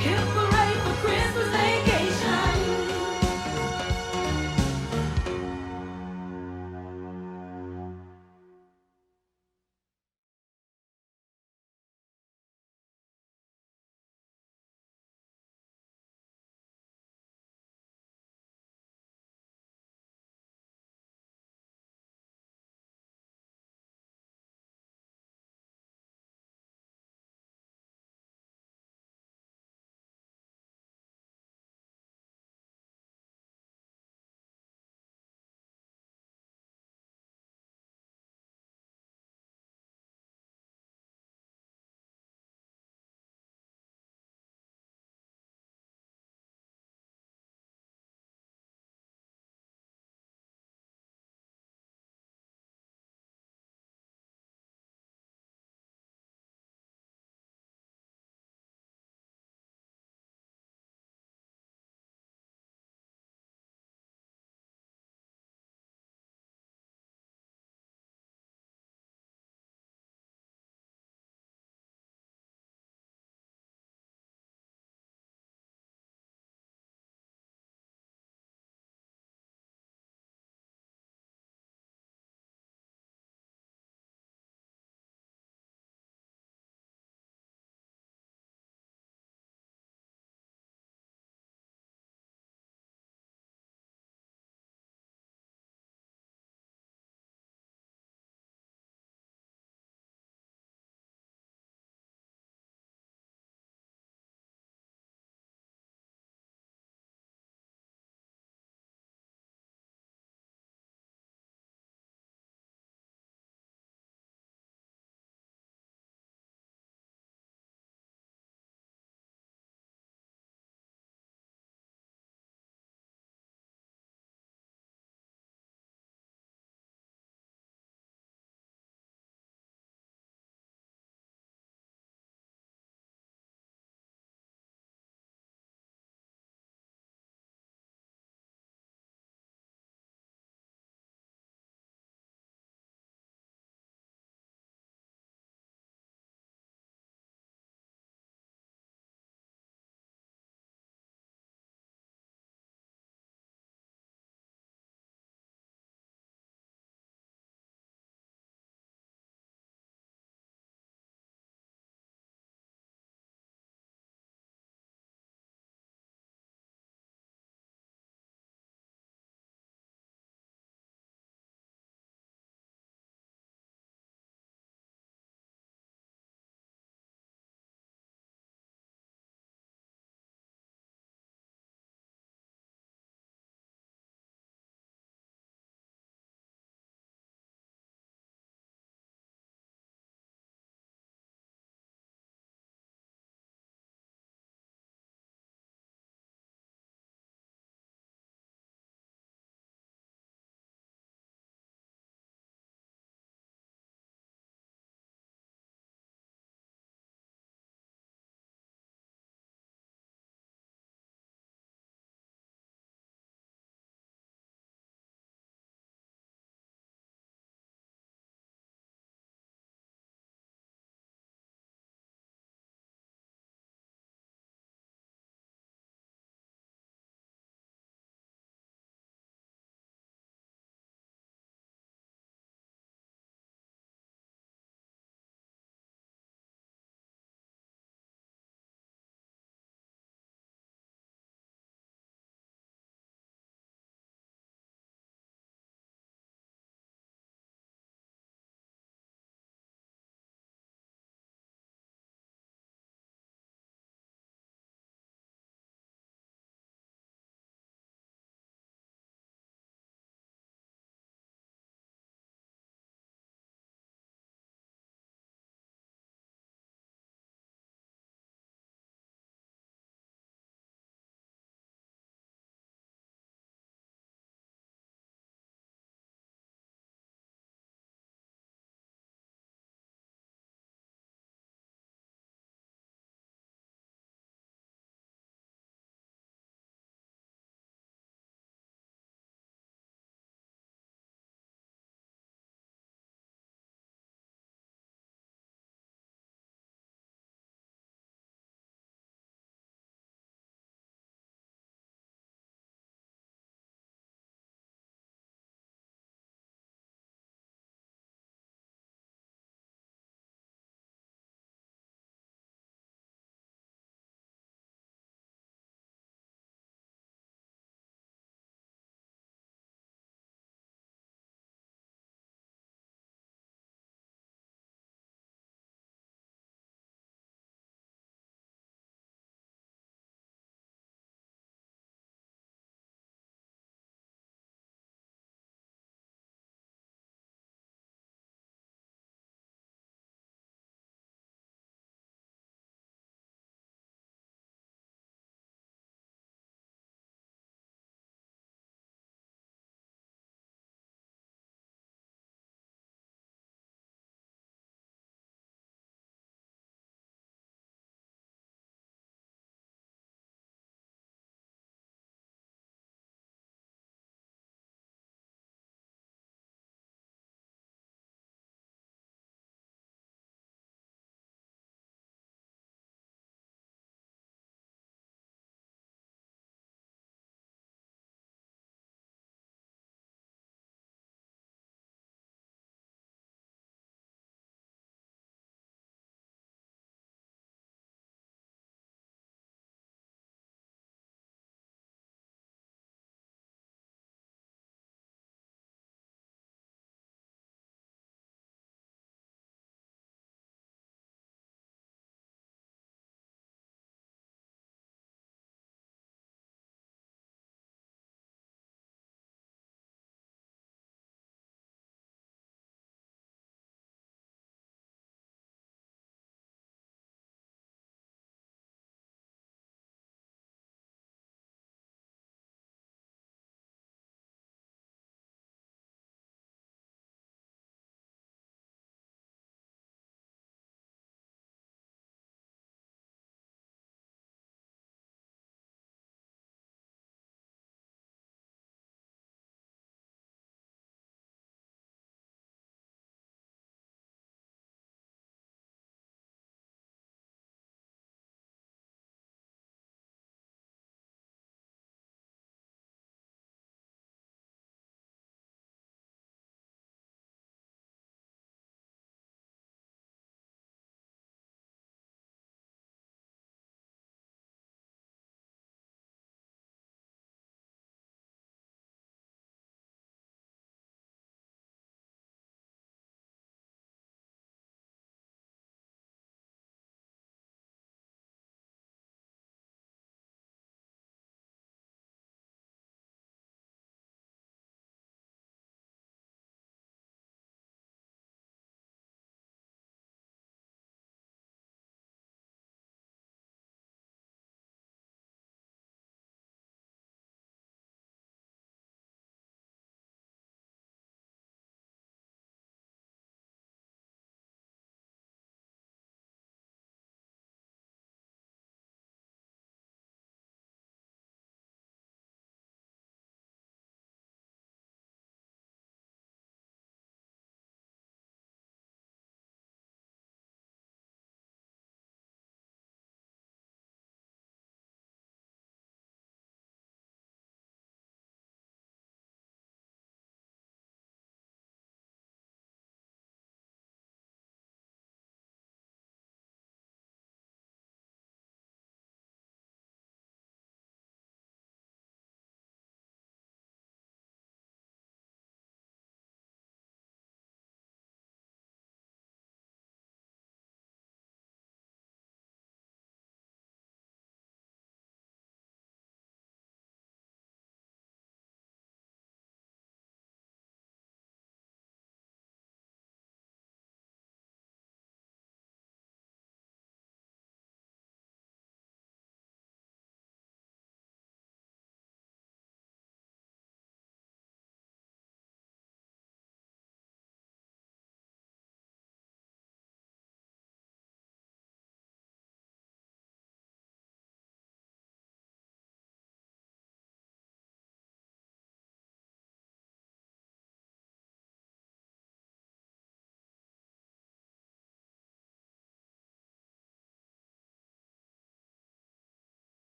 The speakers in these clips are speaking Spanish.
Hip hooray for Christmas vacation.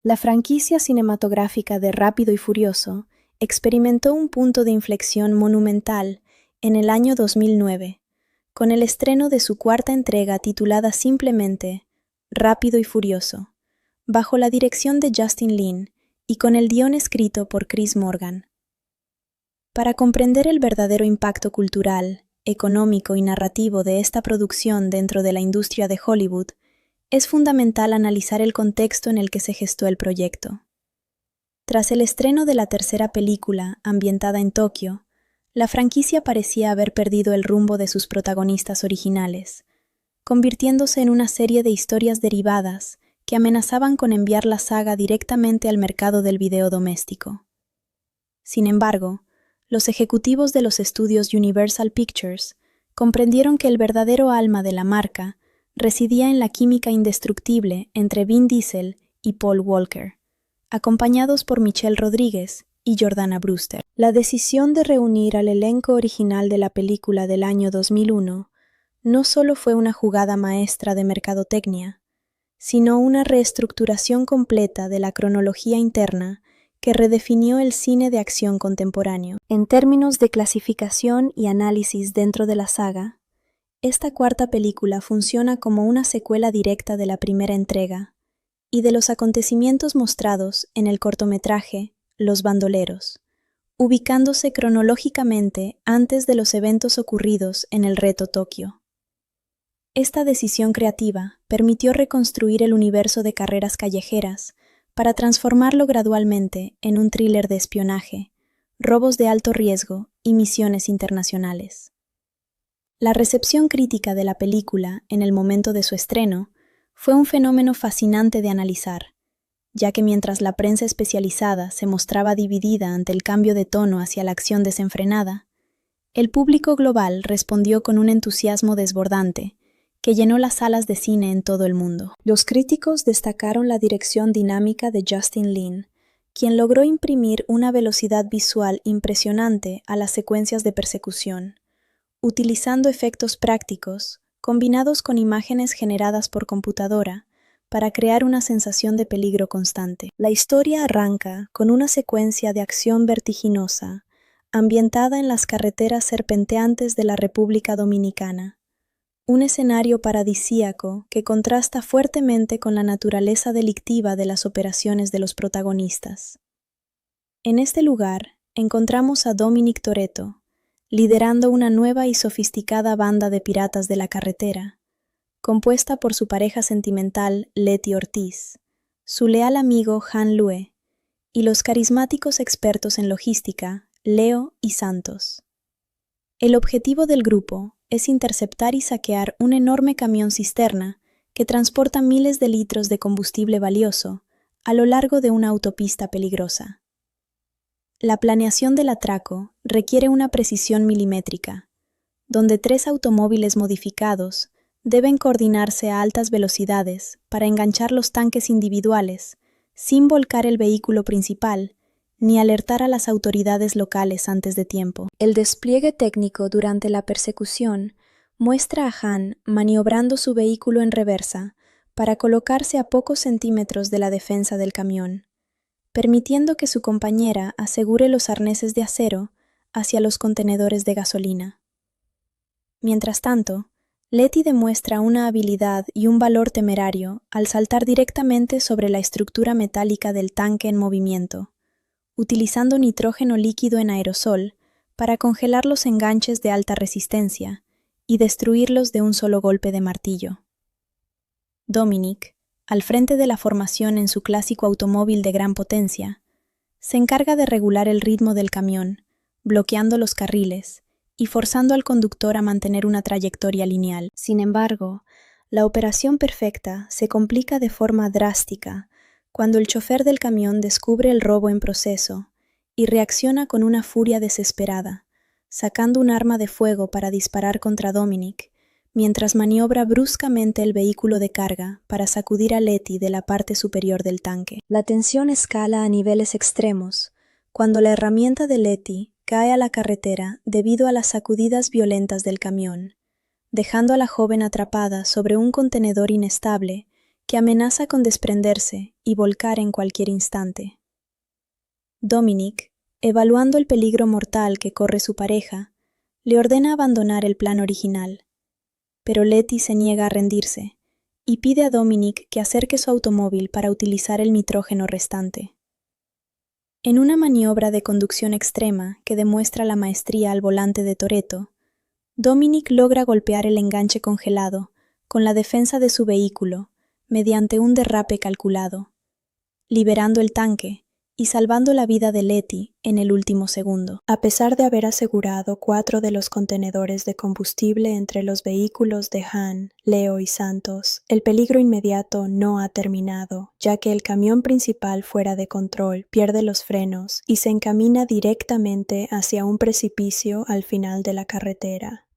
La franquicia cinematográfica de Rápido y Furioso experimentó un punto de inflexión monumental en el año 2009, con el estreno de su cuarta entrega titulada simplemente Rápido y Furioso, bajo la dirección de Justin Lin y con el guión escrito por Chris Morgan. Para comprender el verdadero impacto cultural, económico y narrativo de esta producción dentro de la industria de Hollywood, es fundamental analizar el contexto en el que se gestó el proyecto. Tras el estreno de la tercera película, ambientada en Tokio, la franquicia parecía haber perdido el rumbo de sus protagonistas originales, convirtiéndose en una serie de historias derivadas que amenazaban con enviar la saga directamente al mercado del video doméstico. Sin embargo, los ejecutivos de los estudios Universal Pictures comprendieron que el verdadero alma de la marca residía en la química indestructible entre Vin Diesel y Paul Walker, acompañados por Michelle Rodríguez y Jordana Brewster. La decisión de reunir al elenco original de la película del año 2001 no solo fue una jugada maestra de mercadotecnia, sino una reestructuración completa de la cronología interna que redefinió el cine de acción contemporáneo. En términos de clasificación y análisis dentro de la saga, esta cuarta película funciona como una secuela directa de la primera entrega y de los acontecimientos mostrados en el cortometraje Los Bandoleros, ubicándose cronológicamente antes de los eventos ocurridos en el Reto Tokio. Esta decisión creativa permitió reconstruir el universo de carreras callejeras para transformarlo gradualmente en un thriller de espionaje, robos de alto riesgo y misiones internacionales. La recepción crítica de la película en el momento de su estreno fue un fenómeno fascinante de analizar, ya que mientras la prensa especializada se mostraba dividida ante el cambio de tono hacia la acción desenfrenada, el público global respondió con un entusiasmo desbordante que llenó las salas de cine en todo el mundo. Los críticos destacaron la dirección dinámica de Justin Lin, quien logró imprimir una velocidad visual impresionante a las secuencias de persecución, utilizando efectos prácticos combinados con imágenes generadas por computadora para crear una sensación de peligro constante. La historia arranca con una secuencia de acción vertiginosa, ambientada en las carreteras serpenteantes de la República Dominicana, un escenario paradisíaco que contrasta fuertemente con la naturaleza delictiva de las operaciones de los protagonistas. En este lugar encontramos a Dominic Toretto, liderando una nueva y sofisticada banda de piratas de la carretera, compuesta por su pareja sentimental Letty Ortiz, su leal amigo Han Lue y los carismáticos expertos en logística Leo y Santos. El objetivo del grupo es interceptar y saquear un enorme camión cisterna que transporta miles de litros de combustible valioso a lo largo de una autopista peligrosa. La planeación del atraco requiere una precisión milimétrica, donde 3 automóviles modificados deben coordinarse a altas velocidades para enganchar los tanques individuales, sin volcar el vehículo principal, ni alertar a las autoridades locales antes de tiempo. El despliegue técnico durante la persecución muestra a Han maniobrando su vehículo en reversa para colocarse a pocos centímetros de la defensa del camión, permitiendo que su compañera asegure los arneses de acero hacia los contenedores de gasolina. Mientras tanto, Letty demuestra una habilidad y un valor temerario al saltar directamente sobre la estructura metálica del tanque en movimiento, utilizando nitrógeno líquido en aerosol para congelar los enganches de alta resistencia y destruirlos de un solo golpe de martillo. Dominic, al frente de la formación en su clásico automóvil de gran potencia, se encarga de regular el ritmo del camión, bloqueando los carriles y forzando al conductor a mantener una trayectoria lineal. Sin embargo, la operación perfecta se complica de forma drástica cuando el chofer del camión descubre el robo en proceso y reacciona con una furia desesperada, sacando un arma de fuego para disparar contra Dominic, mientras maniobra bruscamente el vehículo de carga para sacudir a Letty de la parte superior del tanque. La tensión escala a niveles extremos cuando la herramienta de Letty cae a la carretera debido a las sacudidas violentas del camión, dejando a la joven atrapada sobre un contenedor inestable que amenaza con desprenderse y volcar en cualquier instante. Dominic, evaluando el peligro mortal que corre su pareja, le ordena abandonar el plan original, pero Letty se niega a rendirse y pide a Dominic que acerque su automóvil para utilizar el nitrógeno restante. En una maniobra de conducción extrema que demuestra la maestría al volante de Toretto, Dominic logra golpear el enganche congelado con la defensa de su vehículo mediante un derrape calculado, liberando el tanque y salvando la vida de Letty en el último segundo. A pesar de haber asegurado 4 de los contenedores de combustible entre los vehículos de Han, Leo y Santos, el peligro inmediato no ha terminado, ya que el camión principal fuera de control pierde los frenos y se encamina directamente hacia un precipicio al final de la carretera.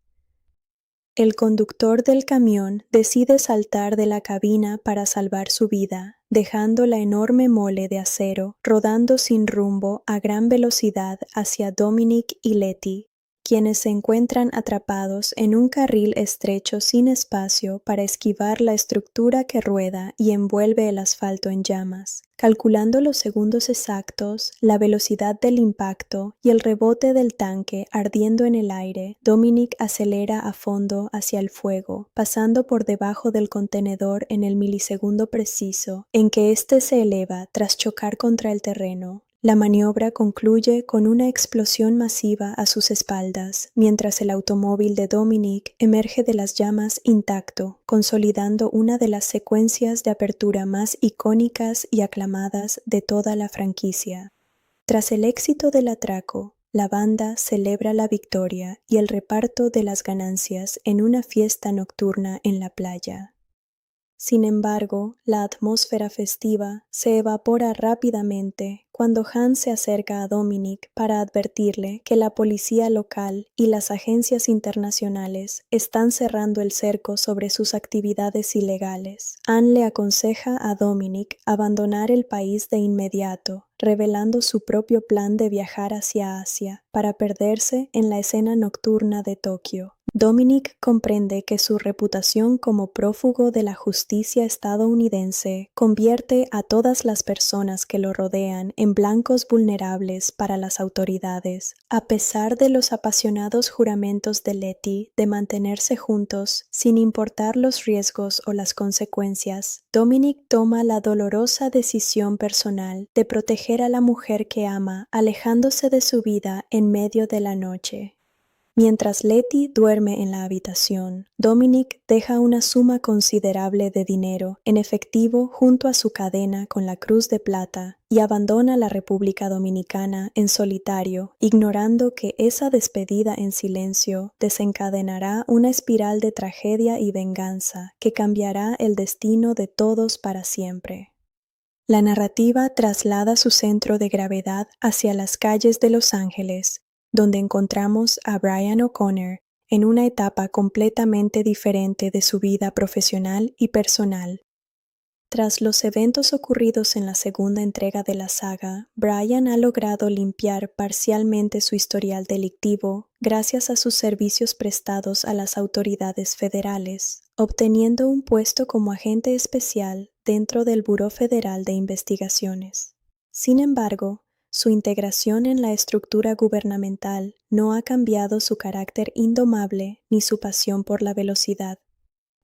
El conductor del camión decide saltar de la cabina para salvar su vida, dejando la enorme mole de acero rodando sin rumbo a gran velocidad hacia Dominic y Letty, quienes se encuentran atrapados en un carril estrecho sin espacio para esquivar la estructura que rueda y envuelve el asfalto en llamas. Calculando los segundos exactos, la velocidad del impacto y el rebote del tanque ardiendo en el aire, Dominic acelera a fondo hacia el fuego, pasando por debajo del contenedor en el milisegundo preciso en que éste se eleva tras chocar contra el terreno. La maniobra concluye con una explosión masiva a sus espaldas, mientras el automóvil de Dominic emerge de las llamas intacto, consolidando una de las secuencias de apertura más icónicas y aclamadas de toda la franquicia. Tras el éxito del atraco, la banda celebra la victoria y el reparto de las ganancias en una fiesta nocturna en la playa. Sin embargo, la atmósfera festiva se evapora rápidamente cuando Han se acerca a Dominic para advertirle que la policía local y las agencias internacionales están cerrando el cerco sobre sus actividades ilegales. Han le aconseja a Dominic abandonar el país de inmediato, revelando su propio plan de viajar hacia Asia para perderse en la escena nocturna de Tokio. Dominic comprende que su reputación como prófugo de la justicia estadounidense convierte a todas las personas que lo rodean en blancos vulnerables para las autoridades. A pesar de los apasionados juramentos de Letty de mantenerse juntos sin importar los riesgos o las consecuencias, Dominic toma la dolorosa decisión personal de proteger a la mujer que ama, alejándose de su vida en medio de la noche. Mientras Letty duerme en la habitación, Dominic deja una suma considerable de dinero en efectivo junto a su cadena con la Cruz de Plata y abandona la República Dominicana en solitario, ignorando que esa despedida en silencio desencadenará una espiral de tragedia y venganza que cambiará el destino de todos para siempre. La narrativa traslada su centro de gravedad hacia las calles de Los Ángeles, donde encontramos a Brian O'Connor en una etapa completamente diferente de su vida profesional y personal. Tras los eventos ocurridos en la segunda entrega de la saga, Brian ha logrado limpiar parcialmente su historial delictivo gracias a sus servicios prestados a las autoridades federales, obteniendo un puesto como agente especial dentro del Buró Federal de Investigaciones. Sin embargo, su integración en la estructura gubernamental no ha cambiado su carácter indomable ni su pasión por la velocidad.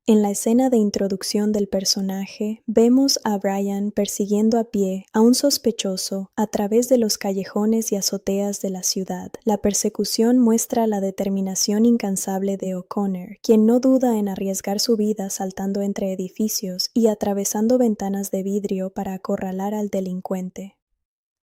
En la escena de introducción del personaje, vemos a Brian persiguiendo a pie a un sospechoso a través de los callejones y azoteas de la ciudad. La persecución muestra la determinación incansable de O'Connor, quien no duda en arriesgar su vida saltando entre edificios y atravesando ventanas de vidrio para acorralar al delincuente.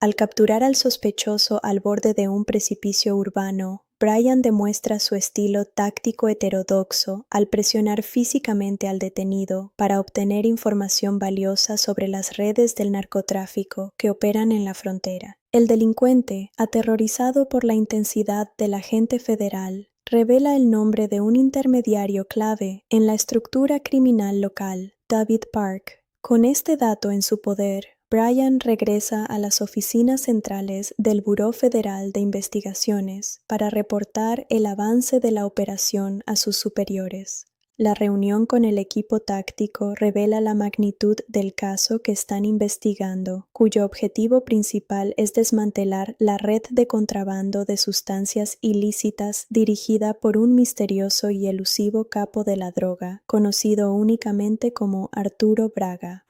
Al capturar al sospechoso al borde de un precipicio urbano, Brian demuestra su estilo táctico heterodoxo al presionar físicamente al detenido para obtener información valiosa sobre las redes del narcotráfico que operan en la frontera. El delincuente, aterrorizado por la intensidad del agente federal, revela el nombre de un intermediario clave en la estructura criminal local, David Park. Con este dato en su poder, Brian regresa a las oficinas centrales del Buró Federal de Investigaciones para reportar el avance de la operación a sus superiores. La reunión con el equipo táctico revela la magnitud del caso que están investigando, cuyo objetivo principal es desmantelar la red de contrabando de sustancias ilícitas dirigida por un misterioso y elusivo capo de la droga, conocido únicamente como Arturo Braga.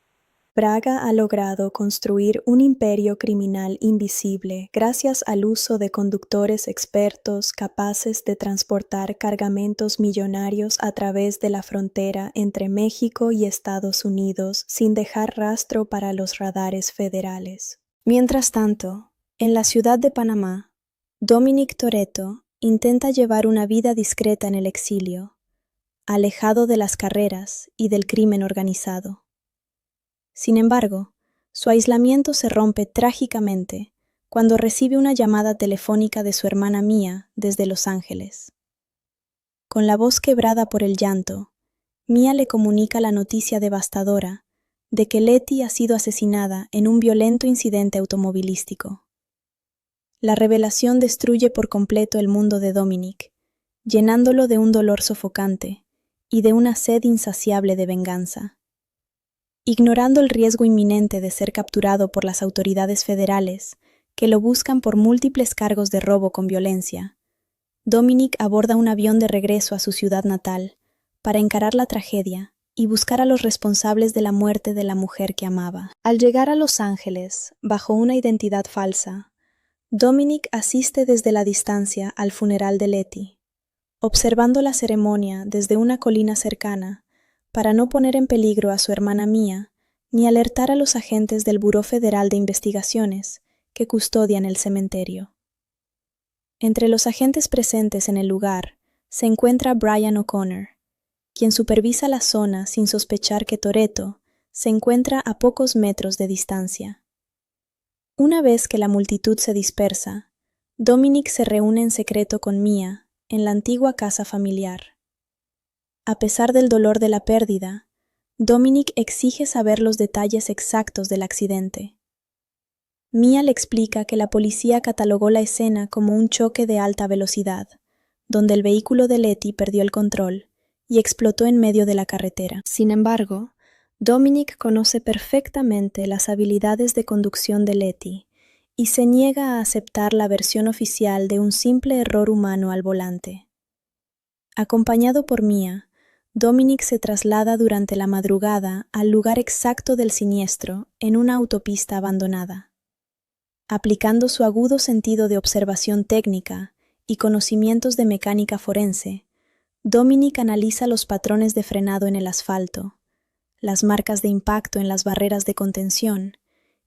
Braga ha logrado construir un imperio criminal invisible gracias al uso de conductores expertos capaces de transportar cargamentos millonarios a través de la frontera entre México y Estados Unidos sin dejar rastro para los radares federales. Mientras tanto, en la ciudad de Panamá, Dominic Toretto intenta llevar una vida discreta en el exilio, alejado de las carreras y del crimen organizado. Sin embargo, su aislamiento se rompe trágicamente cuando recibe una llamada telefónica de su hermana Mia desde Los Ángeles. Con la voz quebrada por el llanto, Mia le comunica la noticia devastadora de que Letty ha sido asesinada en un violento incidente automovilístico. La revelación destruye por completo el mundo de Dominic, llenándolo de un dolor sofocante y de una sed insaciable de venganza. Ignorando el riesgo inminente de ser capturado por las autoridades federales, que lo buscan por múltiples cargos de robo con violencia, Dominic aborda un avión de regreso a su ciudad natal para encarar la tragedia y buscar a los responsables de la muerte de la mujer que amaba. Al llegar a Los Ángeles, bajo una identidad falsa, Dominic asiste desde la distancia al funeral de Letty, observando la ceremonia desde una colina cercana para no poner en peligro a su hermana Mia ni alertar a los agentes del Buró Federal de Investigaciones que custodian el cementerio. Entre los agentes presentes en el lugar se encuentra Brian O'Connor, quien supervisa la zona sin sospechar que Toretto se encuentra a pocos metros de distancia. Una vez que la multitud se dispersa, Dominic se reúne en secreto con Mia en la antigua casa familiar. A pesar del dolor de la pérdida, Dominic exige saber los detalles exactos del accidente. Mia le explica que la policía catalogó la escena como un choque de alta velocidad, donde el vehículo de Letty perdió el control y explotó en medio de la carretera. Sin embargo, Dominic conoce perfectamente las habilidades de conducción de Letty y se niega a aceptar la versión oficial de un simple error humano al volante. Acompañado por Mia, Dominic se traslada durante la madrugada al lugar exacto del siniestro en una autopista abandonada. Aplicando su agudo sentido de observación técnica y conocimientos de mecánica forense, Dominic analiza los patrones de frenado en el asfalto, las marcas de impacto en las barreras de contención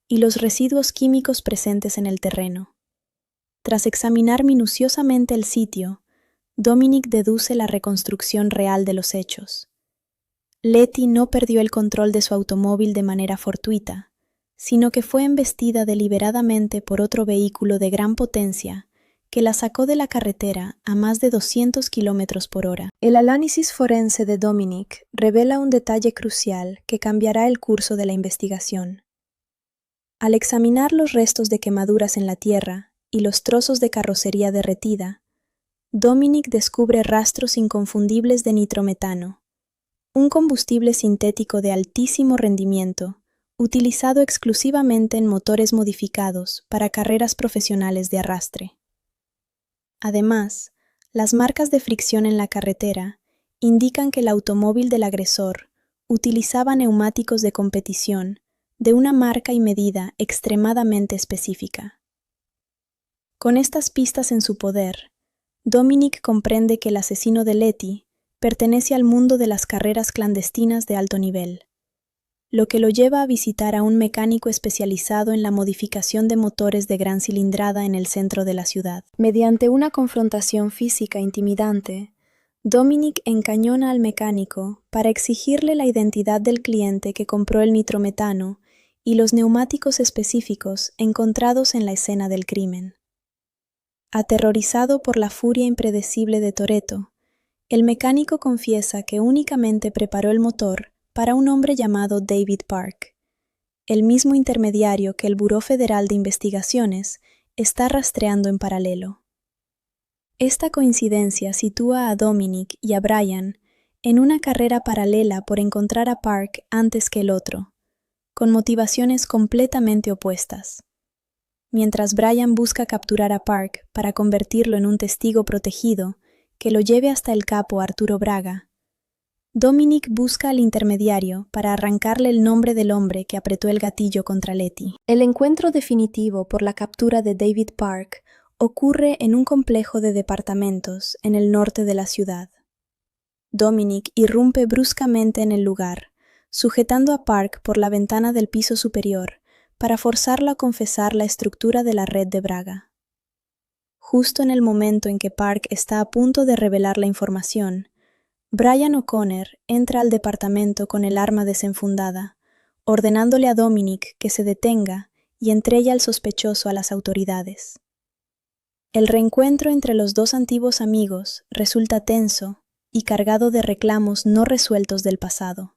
y los residuos químicos presentes en el terreno. Tras examinar minuciosamente el sitio, Dominic deduce la reconstrucción real de los hechos. Letty no perdió el control de su automóvil de manera fortuita, sino que fue embestida deliberadamente por otro vehículo de gran potencia que la sacó de la carretera a más de 200 kilómetros por hora. El análisis forense de Dominic revela un detalle crucial que cambiará el curso de la investigación. Al examinar los restos de quemaduras en la tierra y los trozos de carrocería derretida, Dominic descubre rastros inconfundibles de nitrometano, un combustible sintético de altísimo rendimiento, utilizado exclusivamente en motores modificados para carreras profesionales de arrastre. Además, las marcas de fricción en la carretera indican que el automóvil del agresor utilizaba neumáticos de competición de una marca y medida extremadamente específica. Con estas pistas en su poder, Dominic comprende que el asesino de Letty pertenece al mundo de las carreras clandestinas de alto nivel, lo que lo lleva a visitar a un mecánico especializado en la modificación de motores de gran cilindrada en el centro de la ciudad. Mediante una confrontación física intimidante, Dominic encañona al mecánico para exigirle la identidad del cliente que compró el nitrometano y los neumáticos específicos encontrados en la escena del crimen. Aterrorizado por la furia impredecible de Toretto, el mecánico confiesa que únicamente preparó el motor para un hombre llamado David Park, el mismo intermediario que el Buró Federal de Investigaciones está rastreando en paralelo. Esta coincidencia sitúa a Dominic y a Brian en una carrera paralela por encontrar a Park antes que el otro, con motivaciones completamente opuestas. Mientras Brian busca capturar a Park para convertirlo en un testigo protegido que lo lleve hasta el capo Arturo Braga, Dominic busca al intermediario para arrancarle el nombre del hombre que apretó el gatillo contra Letty. El encuentro definitivo por la captura de David Park ocurre en un complejo de departamentos en el norte de la ciudad. Dominic irrumpe bruscamente en el lugar, sujetando a Park por la ventana del piso superior para forzarlo a confesar la estructura de la red de Braga. Justo en el momento en que Park está a punto de revelar la información, Brian O'Connor entra al departamento con el arma desenfundada, ordenándole a Dominic que se detenga y entregue al sospechoso a las autoridades. El reencuentro entre los dos antiguos amigos resulta tenso y cargado de reclamos no resueltos del pasado.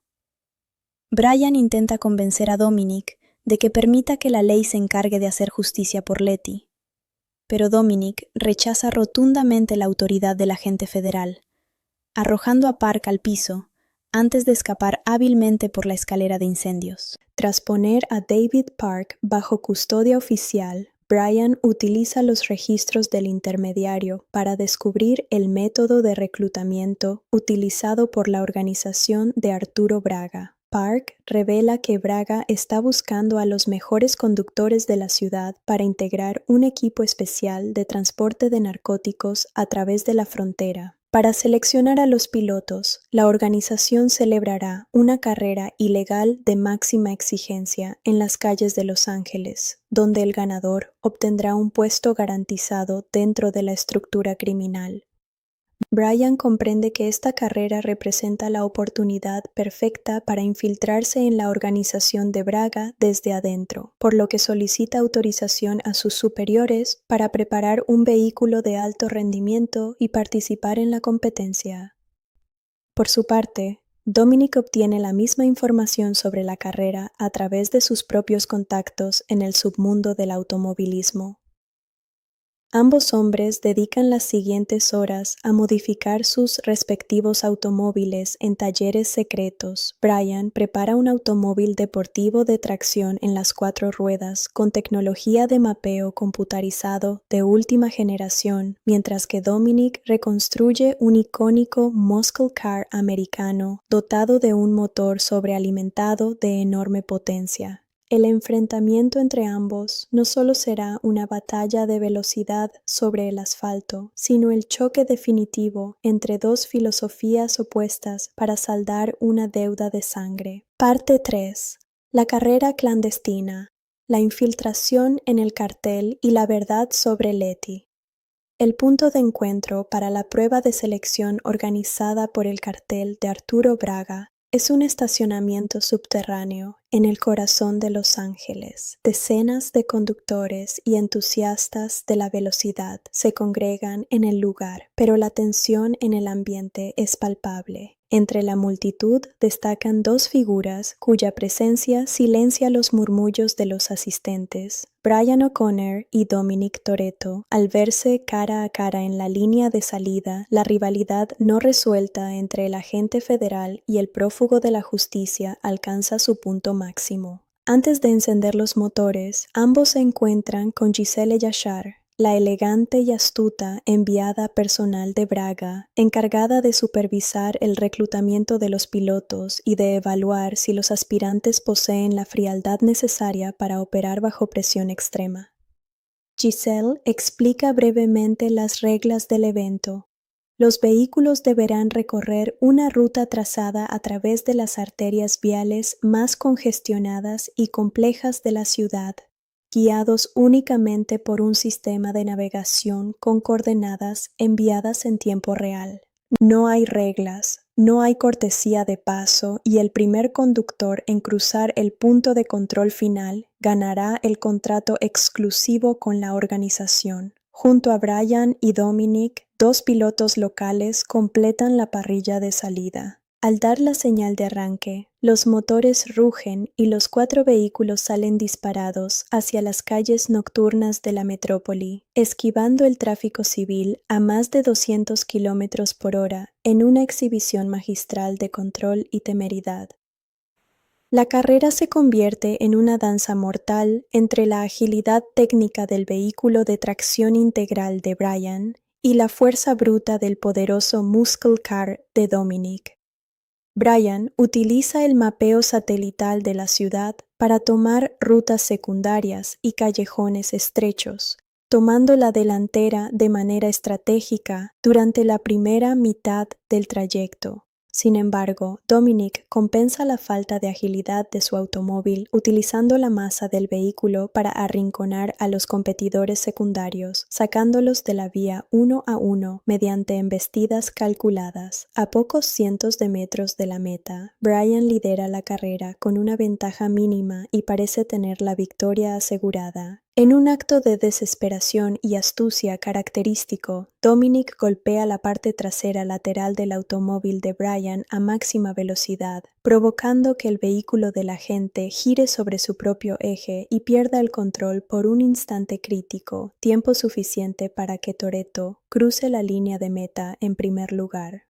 Brian intenta convencer a Dominic de que permita que la ley se encargue de hacer justicia por Letty, pero Dominic rechaza rotundamente la autoridad del agente federal, arrojando a Park al piso antes de escapar hábilmente por la escalera de incendios. Tras poner a David Park bajo custodia oficial, Brian utiliza los registros del intermediario para descubrir el método de reclutamiento utilizado por la organización de Arturo Braga. Park revela que Braga está buscando a los mejores conductores de la ciudad para integrar un equipo especial de transporte de narcóticos a través de la frontera. Para seleccionar a los pilotos, la organización celebrará una carrera ilegal de máxima exigencia en las calles de Los Ángeles, donde el ganador obtendrá un puesto garantizado dentro de la estructura criminal. Brian comprende que esta carrera representa la oportunidad perfecta para infiltrarse en la organización de Braga desde adentro, por lo que solicita autorización a sus superiores para preparar un vehículo de alto rendimiento y participar en la competencia. Por su parte, Dominic obtiene la misma información sobre la carrera a través de sus propios contactos en el submundo del automovilismo. Ambos hombres dedican las siguientes horas a modificar sus respectivos automóviles en talleres secretos. Brian prepara un automóvil deportivo de tracción en las 4 ruedas con tecnología de mapeo computarizado de última generación, mientras que Dominic reconstruye un icónico muscle car americano dotado de un motor sobrealimentado de enorme potencia. El enfrentamiento entre ambos no solo será una batalla de velocidad sobre el asfalto, sino el choque definitivo entre dos filosofías opuestas para saldar una deuda de sangre. Parte 3. La carrera clandestina, la infiltración en el cartel y la verdad sobre Letty. El punto de encuentro para la prueba de selección organizada por el cartel de Arturo Braga es un estacionamiento subterráneo en el corazón de Los Ángeles. Decenas de conductores y entusiastas de la velocidad se congregan en el lugar, pero la tensión en el ambiente es palpable. Entre la multitud destacan 2 figuras cuya presencia silencia los murmullos de los asistentes. Brian O'Connor y Dominic Toretto, al verse cara a cara en la línea de salida, la rivalidad no resuelta entre el agente federal y el prófugo de la justicia alcanza su punto máximo. Antes de encender los motores, ambos se encuentran con Giselle Yashar, la elegante y astuta enviada personal de Braga, encargada de supervisar el reclutamiento de los pilotos y de evaluar si los aspirantes poseen la frialdad necesaria para operar bajo presión extrema. Giselle explica brevemente las reglas del evento. Los vehículos deberán recorrer una ruta trazada a través de las arterias viales más congestionadas y complejas de la ciudad, guiados únicamente por un sistema de navegación con coordenadas enviadas en tiempo real. No hay reglas, no hay cortesía de paso y el primer conductor en cruzar el punto de control final ganará el contrato exclusivo con la organización. Junto a Brian y Dominic, 2 pilotos locales completan la parrilla de salida. Al dar la señal de arranque, los motores rugen y los 4 vehículos salen disparados hacia las calles nocturnas de la metrópoli, esquivando el tráfico civil a más de 200 kilómetros por hora en una exhibición magistral de control y temeridad. La carrera se convierte en una danza mortal entre la agilidad técnica del vehículo de tracción integral de Brian y la fuerza bruta del poderoso Muscle Car de Dominic. Brian utiliza el mapeo satelital de la ciudad para tomar rutas secundarias y callejones estrechos, tomando la delantera de manera estratégica durante la primera mitad del trayecto. Sin embargo, Dominic compensa la falta de agilidad de su automóvil utilizando la masa del vehículo para arrinconar a los competidores secundarios, sacándolos de la vía uno a uno mediante embestidas calculadas. A pocos cientos de metros de la meta, Brian lidera la carrera con una ventaja mínima y parece tener la victoria asegurada. En un acto de desesperación y astucia característico, Dominic golpea la parte trasera lateral del automóvil de Brian a máxima velocidad, provocando que el vehículo del agente gire sobre su propio eje y pierda el control por un instante crítico, tiempo suficiente para que Toretto cruce la línea de meta en primer lugar.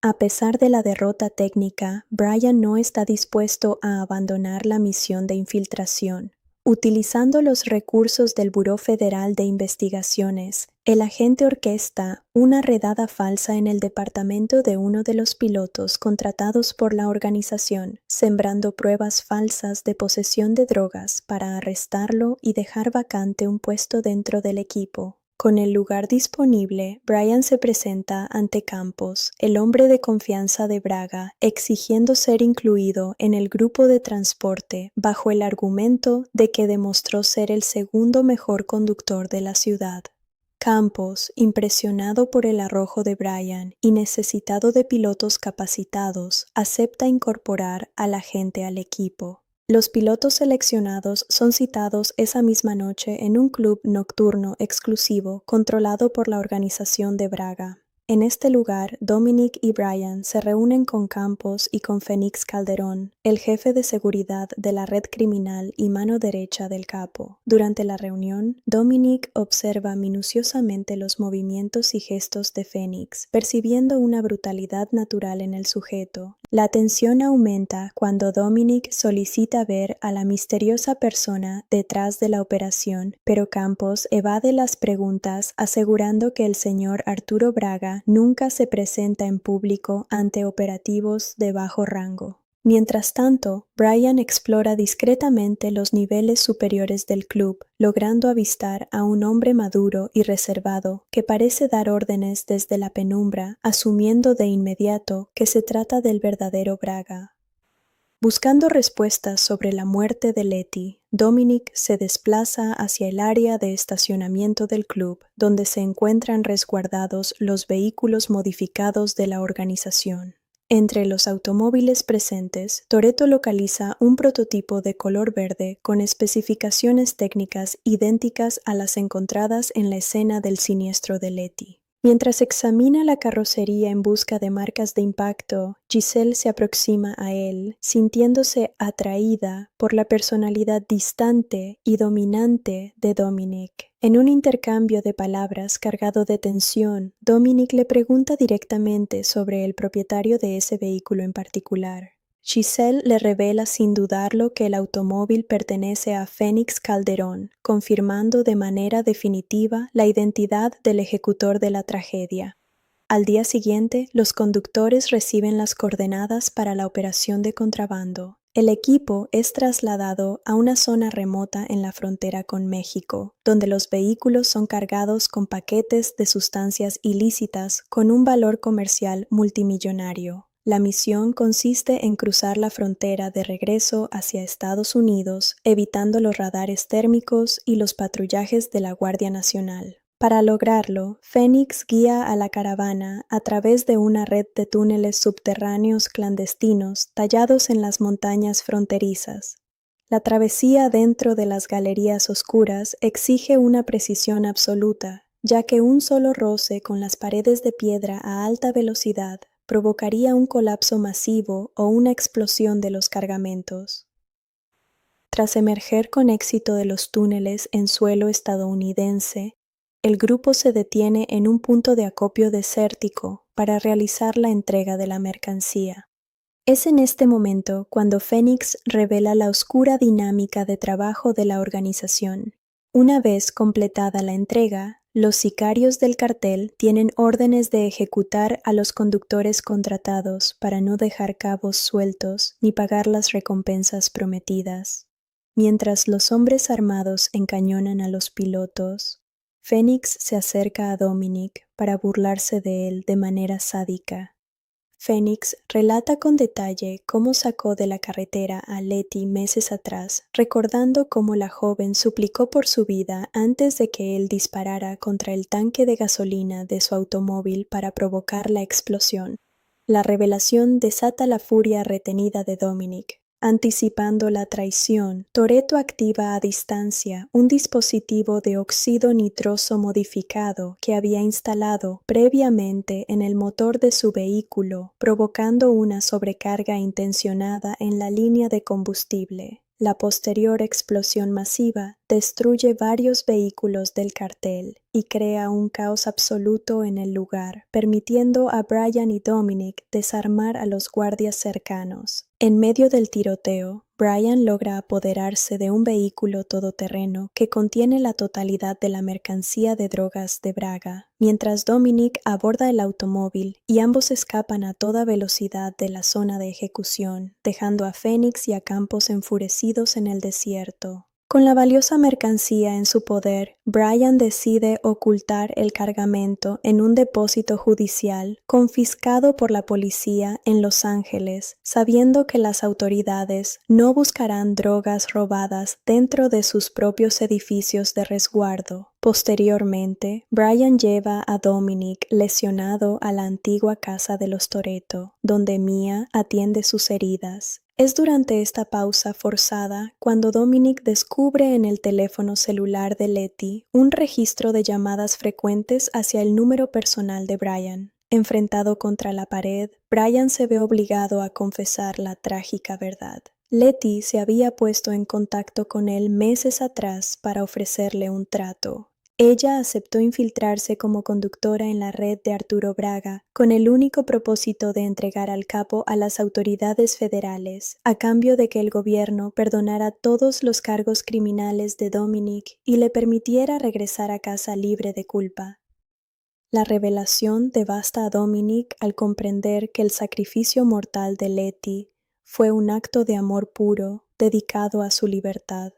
A pesar de la derrota técnica, Brian no está dispuesto a abandonar la misión de infiltración. Utilizando los recursos del Buró Federal de Investigaciones, el agente orquesta una redada falsa en el departamento de uno de los pilotos contratados por la organización, sembrando pruebas falsas de posesión de drogas para arrestarlo y dejar vacante un puesto dentro del equipo. Con el lugar disponible, Brian se presenta ante Campos, el hombre de confianza de Braga, exigiendo ser incluido en el grupo de transporte bajo el argumento de que demostró ser el segundo mejor conductor de la ciudad. Campos, impresionado por el arrojo de Brian y necesitado de pilotos capacitados, acepta incorporar al agente al equipo. Los pilotos seleccionados son citados esa misma noche en un club nocturno exclusivo controlado por la organización de Braga. En este lugar, Dominic y Brian se reúnen con Campos y con Félix Calderón, el jefe de seguridad de la red criminal y mano derecha del capo. Durante la reunión, Dominic observa minuciosamente los movimientos y gestos de Félix, percibiendo una brutalidad natural en el sujeto. La tensión aumenta cuando Dominic solicita ver a la misteriosa persona detrás de la operación, pero Campos evade las preguntas asegurando que el señor Arturo Braga nunca se presenta en público ante operativos de bajo rango. Mientras tanto, Brian explora discretamente los niveles superiores del club, logrando avistar a un hombre maduro y reservado que parece dar órdenes desde la penumbra, asumiendo de inmediato que se trata del verdadero Braga. Buscando respuestas sobre la muerte de Letty, Dominic se desplaza hacia el área de estacionamiento del club, donde se encuentran resguardados los vehículos modificados de la organización. Entre los automóviles presentes, Toretto localiza un prototipo de color verde con especificaciones técnicas idénticas a las encontradas en la escena del siniestro de Letty. Mientras examina la carrocería en busca de marcas de impacto, Giselle se aproxima a él, sintiéndose atraída por la personalidad distante y dominante de Dominic. En un intercambio de palabras cargado de tensión, Dominic le pregunta directamente sobre el propietario de ese vehículo en particular. Giselle le revela sin dudarlo que el automóvil pertenece a Félix Calderón, confirmando de manera definitiva la identidad del ejecutor de la tragedia. Al día siguiente, los conductores reciben las coordenadas para la operación de contrabando. El equipo es trasladado a una zona remota en la frontera con México, donde los vehículos son cargados con paquetes de sustancias ilícitas con un valor comercial multimillonario. La misión consiste en cruzar la frontera de regreso hacia Estados Unidos, evitando los radares térmicos y los patrullajes de la Guardia Nacional. Para lograrlo, Félix guía a la caravana a través de una red de túneles subterráneos clandestinos tallados en las montañas fronterizas. La travesía dentro de las galerías oscuras exige una precisión absoluta, ya que un solo roce con las paredes de piedra a alta velocidad provocaría un colapso masivo o una explosión de los cargamentos. Tras emerger con éxito de los túneles en suelo estadounidense, el grupo se detiene en un punto de acopio desértico para realizar la entrega de la mercancía. Es en este momento cuando Phoenix revela la oscura dinámica de trabajo de la organización. Una vez completada la entrega, los sicarios del cartel tienen órdenes de ejecutar a los conductores contratados para no dejar cabos sueltos ni pagar las recompensas prometidas. Mientras los hombres armados encañonan a los pilotos, Phoenix se acerca a Dominic para burlarse de él de manera sádica. Phoenix relata con detalle cómo sacó de la carretera a Letty meses atrás, recordando cómo la joven suplicó por su vida antes de que él disparara contra el tanque de gasolina de su automóvil para provocar la explosión. La revelación desata la furia retenida de Dominic. Anticipando la traición, Toretto activa a distancia un dispositivo de óxido nitroso modificado que había instalado previamente en el motor de su vehículo, provocando una sobrecarga intencionada en la línea de combustible. La posterior explosión masiva destruye varios vehículos del cartel y crea un caos absoluto en el lugar, permitiendo a Brian y Dominic desarmar a los guardias cercanos. En medio del tiroteo, Brian logra apoderarse de un vehículo todoterreno que contiene la totalidad de la mercancía de drogas de Braga, mientras Dominic aborda el automóvil y ambos escapan a toda velocidad de la zona de ejecución, dejando a Phoenix y a Campos enfurecidos en el desierto. Con la valiosa mercancía en su poder, Brian decide ocultar el cargamento en un depósito judicial confiscado por la policía en Los Ángeles, sabiendo que las autoridades no buscarán drogas robadas dentro de sus propios edificios de resguardo. Posteriormente, Brian lleva a Dominic lesionado a la antigua casa de los Toretto, donde Mia atiende sus heridas. Es durante esta pausa forzada cuando Dominic descubre en el teléfono celular de Letty un registro de llamadas frecuentes hacia el número personal de Brian. Enfrentado contra la pared, Brian se ve obligado a confesar la trágica verdad. Letty se había puesto en contacto con él meses atrás para ofrecerle un trato. Ella aceptó infiltrarse como conductora en la red de Arturo Braga con el único propósito de entregar al capo a las autoridades federales, a cambio de que el gobierno perdonara todos los cargos criminales de Dominic y le permitiera regresar a casa libre de culpa. La revelación devasta a Dominic al comprender que el sacrificio mortal de Letty fue un acto de amor puro dedicado a su libertad.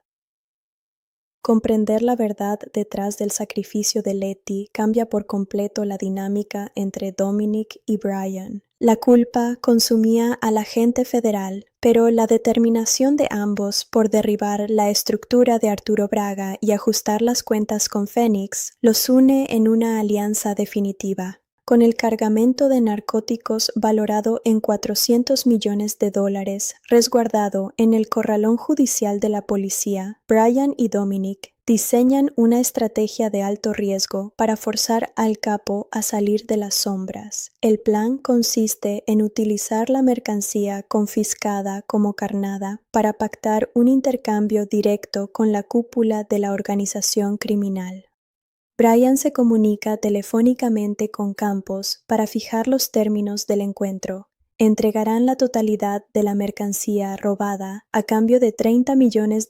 Comprender la verdad detrás del sacrificio de Letty cambia por completo la dinámica entre Dominic y Brian. La culpa consumía al agente federal, pero la determinación de ambos por derribar la estructura de Arturo Braga y ajustar las cuentas con Phoenix los une en una alianza definitiva. Con el cargamento de narcóticos valorado en $400 millones resguardado en el corralón judicial de la policía, Brian y Dominic diseñan una estrategia de alto riesgo para forzar al capo a salir de las sombras. El plan consiste en utilizar la mercancía confiscada como carnada para pactar un intercambio directo con la cúpula de la organización criminal. Brian se comunica telefónicamente con Campos para fijar los términos del encuentro. Entregarán la totalidad de la mercancía robada a cambio de $30 millones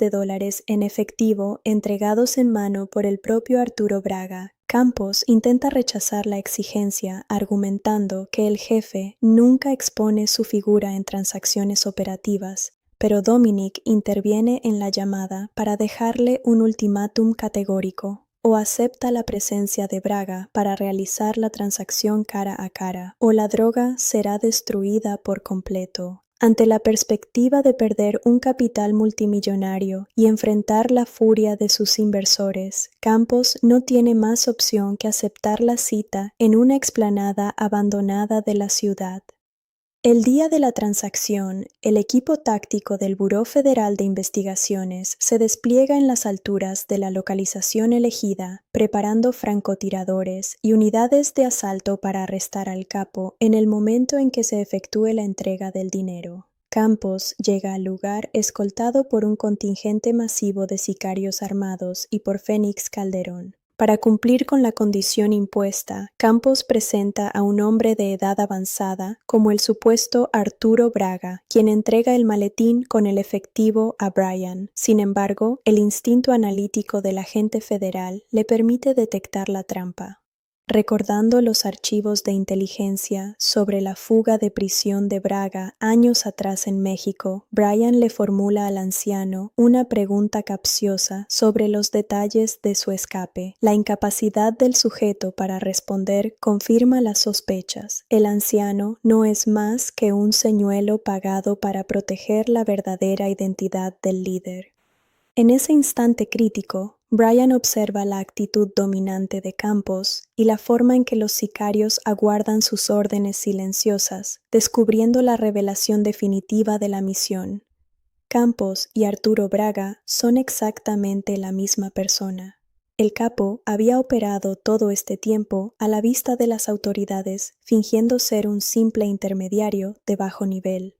en efectivo entregados en mano por el propio Arturo Braga. Campos intenta rechazar la exigencia argumentando que el jefe nunca expone su figura en transacciones operativas, pero Dominic interviene en la llamada para dejarle un ultimátum categórico. O acepta la presencia de Braga para realizar la transacción cara a cara, o la droga será destruida por completo. Ante la perspectiva de perder un capital multimillonario y enfrentar la furia de sus inversores, Campos no tiene más opción que aceptar la cita en una explanada abandonada de la ciudad. El día de la transacción, el equipo táctico del Buró Federal de Investigaciones se despliega en las alturas de la localización elegida, preparando francotiradores y unidades de asalto para arrestar al capo en el momento en que se efectúe la entrega del dinero. Campos llega al lugar escoltado por un contingente masivo de sicarios armados y por Félix Calderón. Para cumplir con la condición impuesta, Campos presenta a un hombre de edad avanzada como el supuesto Arturo Braga, quien entrega el maletín con el efectivo a Brian. Sin embargo, el instinto analítico del agente federal le permite detectar la trampa. Recordando los archivos de inteligencia sobre la fuga de prisión de Braga años atrás en México, Brian le formula al anciano una pregunta capciosa sobre los detalles de su escape. La incapacidad del sujeto para responder confirma las sospechas. El anciano no es más que un señuelo pagado para proteger la verdadera identidad del líder. En ese instante crítico, Brian observa la actitud dominante de Campos y la forma en que los sicarios aguardan sus órdenes silenciosas, descubriendo la revelación definitiva de la misión. Campos y Arturo Braga son exactamente la misma persona. El capo había operado todo este tiempo a la vista de las autoridades, fingiendo ser un simple intermediario de bajo nivel.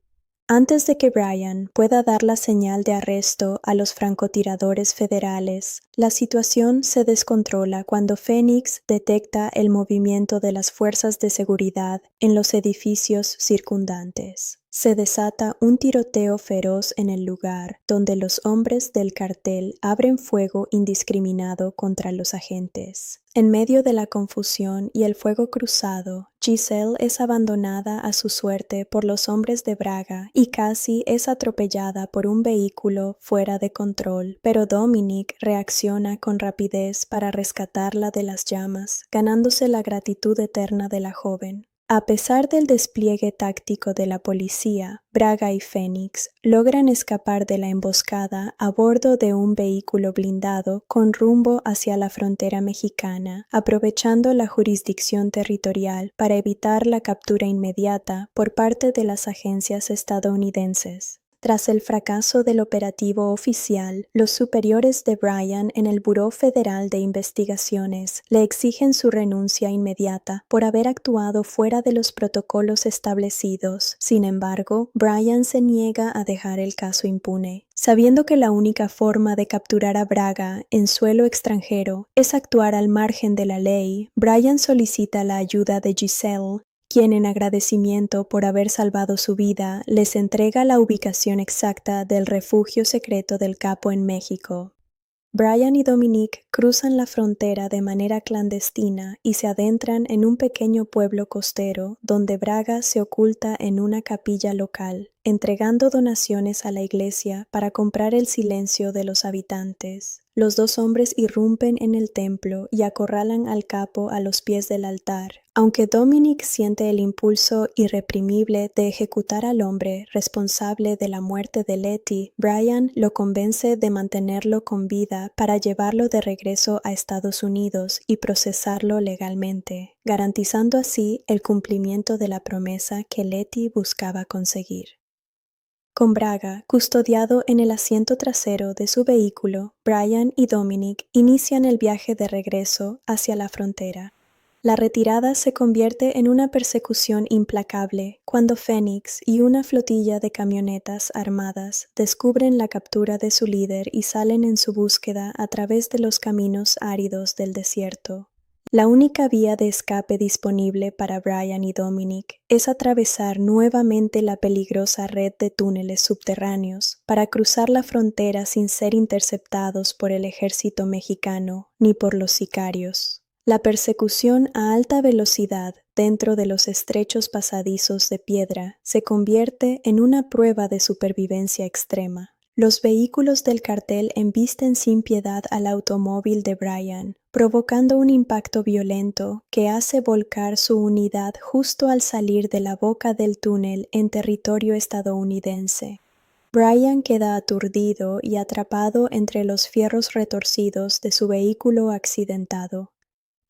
Antes de que Brian pueda dar la señal de arresto a los francotiradores federales, la situación se descontrola cuando Phoenix detecta el movimiento de las fuerzas de seguridad en los edificios circundantes. Se desata un tiroteo feroz en el lugar, donde los hombres del cartel abren fuego indiscriminado contra los agentes. En medio de la confusión y el fuego cruzado, Giselle es abandonada a su suerte por los hombres de Braga y casi es atropellada por un vehículo fuera de control, pero Dominic reacciona con rapidez para rescatarla de las llamas, ganándose la gratitud eterna de la joven. A pesar del despliegue táctico de la policía, Braga y Phoenix logran escapar de la emboscada a bordo de un vehículo blindado con rumbo hacia la frontera mexicana, aprovechando la jurisdicción territorial para evitar la captura inmediata por parte de las agencias estadounidenses. Tras el fracaso del operativo oficial, los superiores de Brian en el Buró Federal de Investigaciones le exigen su renuncia inmediata por haber actuado fuera de los protocolos establecidos. Sin embargo, Brian se niega a dejar el caso impune. Sabiendo que la única forma de capturar a Braga en suelo extranjero es actuar al margen de la ley, Brian solicita la ayuda de Giselle, quien en agradecimiento por haber salvado su vida les entrega la ubicación exacta del refugio secreto del capo en México. Brian y Dominic cruzan la frontera de manera clandestina y se adentran en un pequeño pueblo costero donde Braga se oculta en una capilla local, entregando donaciones a la iglesia para comprar el silencio de los habitantes. Los dos hombres irrumpen en el templo y acorralan al capo a los pies del altar. Aunque Dominic siente el impulso irreprimible de ejecutar al hombre responsable de la muerte de Letty, Brian lo convence de mantenerlo con vida para llevarlo de regreso a Estados Unidos y procesarlo legalmente, garantizando así el cumplimiento de la promesa que Letty buscaba conseguir. Con Braga custodiado en el asiento trasero de su vehículo, Brian y Dominic inician el viaje de regreso hacia la frontera. La retirada se convierte en una persecución implacable cuando Phoenix y una flotilla de camionetas armadas descubren la captura de su líder y salen en su búsqueda a través de los caminos áridos del desierto. La única vía de escape disponible para Brian y Dominic es atravesar nuevamente la peligrosa red de túneles subterráneos para cruzar la frontera sin ser interceptados por el ejército mexicano ni por los sicarios. La persecución a alta velocidad dentro de los estrechos pasadizos de piedra se convierte en una prueba de supervivencia extrema. Los vehículos del cartel embisten sin piedad al automóvil de Brian, provocando un impacto violento que hace volcar su unidad justo al salir de la boca del túnel en territorio estadounidense. Brian queda aturdido y atrapado entre los fierros retorcidos de su vehículo accidentado.